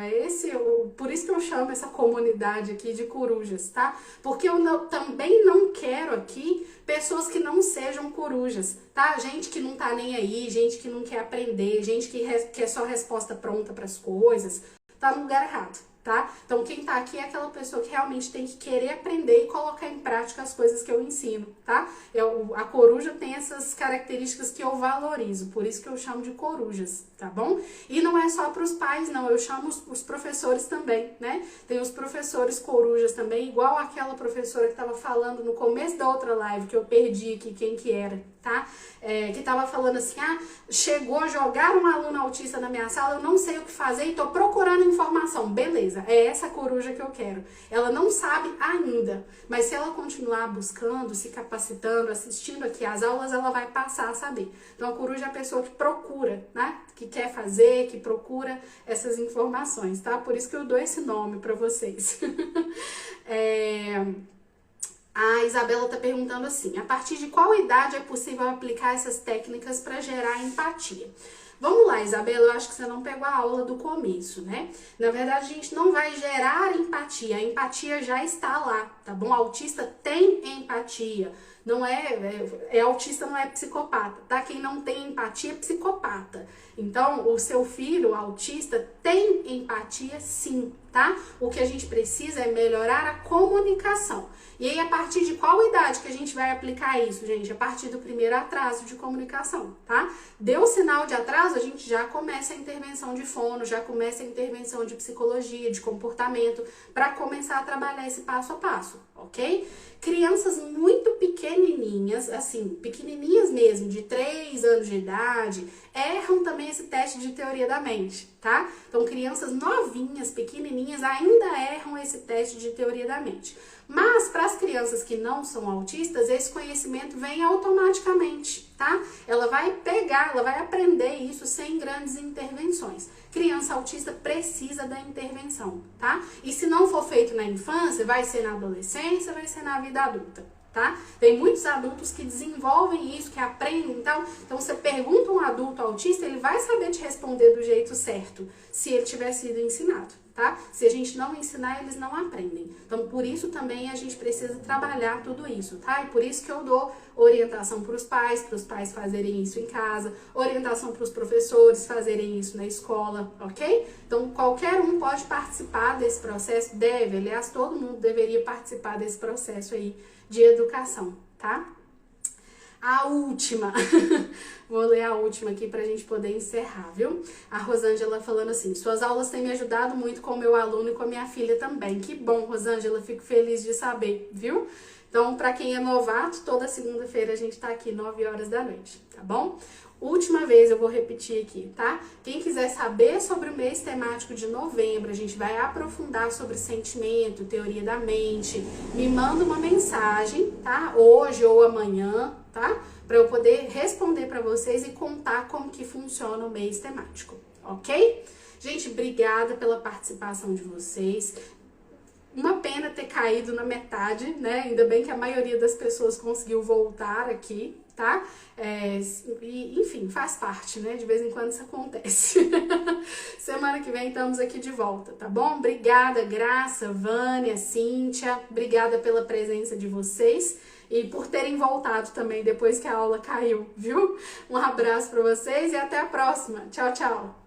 Speaker 1: por isso que eu chamo essa comunidade aqui de corujas, tá? Porque eu também não quero aqui pessoas que não sejam corujas, tá? Gente que não tá nem aí, gente que não quer aprender, gente que quer só resposta pronta para as coisas, tá no lugar errado, tá? Então, quem tá aqui é aquela pessoa que realmente tem que querer aprender e colocar em prática as coisas que eu ensino, tá? A coruja tem essas características que eu valorizo, por isso que eu chamo de corujas, tá bom? E não é só para os pais, não, eu chamo os professores também, né? Tem os professores corujas também, igual aquela professora que tava falando no começo da outra live, que eu perdi aqui quem que era, tá? Que tava falando assim: chegou a jogar um aluno autista na minha sala, eu não sei o que fazer e tô procurando informação. Beleza, é essa coruja que eu quero. Ela não sabe ainda, mas se ela continuar buscando, se capacitando, assistindo aqui as aulas, ela vai passar a saber. Então, a coruja é a pessoa que procura, né? Que quer fazer, que procura essas informações, tá? Por isso que eu dou esse nome pra vocês. A Isabela tá perguntando assim: a partir de qual idade é possível aplicar essas técnicas para gerar empatia? Vamos lá, Isabela, eu acho que você não pegou a aula do começo, né? Na verdade, a gente não vai gerar empatia, a empatia já está lá, tá bom? O autista tem empatia, não autista, não é psicopata, tá? Quem não tem empatia é psicopata. Então, o seu filho, o autista, tem empatia sim, tá? O que a gente precisa é melhorar a comunicação. E aí, a partir de qual idade que a gente vai aplicar isso, gente? A partir do primeiro atraso de comunicação, tá? Deu sinal de atraso, a gente já começa a intervenção de fono, já começa a intervenção de psicologia, de comportamento, para começar a trabalhar esse passo a passo, ok? Crianças muito pequenininhas, assim, pequenininhas mesmo, de 3 anos de idade, erram também esse teste de teoria da mente, tá? Então, crianças novinhas, pequenininhas, ainda erram esse teste de teoria da mente. Mas, para as crianças que não são autistas, esse conhecimento vem automaticamente, tá? Ela vai pegar, ela vai aprender isso sem grandes intervenções. Criança autista precisa da intervenção, tá? E se não for feito na infância, vai ser na adolescência, vai ser na vida adulta, tá? Tem muitos adultos que desenvolvem isso, que aprendem, então você pergunta um adulto autista, ele vai saber te responder do jeito certo, se ele tiver sido ensinado, tá? Se a gente não ensinar, eles não aprendem. Então, por isso também a gente precisa trabalhar tudo isso, tá? E por isso que eu dou orientação para os pais fazerem isso em casa, orientação para os professores fazerem isso na escola, ok? Então, qualquer um pode participar desse processo, deve, aliás, todo mundo deveria participar desse processo aí de educação, tá? A última, vou ler a última aqui pra gente poder encerrar, viu? A Rosângela falando assim, suas aulas têm me ajudado muito com o meu aluno e com a minha filha também. Que bom, Rosângela, fico feliz de saber, viu? Então, pra quem é novato, toda segunda-feira a gente tá aqui 9 horas da noite, tá bom? Última vez eu vou repetir aqui, tá? Quem quiser saber sobre o mês temático de novembro, a gente vai aprofundar sobre sentimento, teoria da mente, me manda uma mensagem, tá? Hoje ou amanhã, tá? Para eu poder responder para vocês e contar como que funciona o mês temático, ok? Gente, obrigada pela participação de vocês. Uma pena ter caído na metade, né? Ainda bem que a maioria das pessoas conseguiu voltar aqui, tá? Enfim, faz parte, né? De vez em quando isso acontece. Semana que vem estamos aqui de volta, tá bom? Obrigada, Graça, Vânia, Cíntia. Obrigada pela presença de vocês e por terem voltado também depois que a aula caiu, viu? Um abraço para vocês e até a próxima. Tchau, tchau!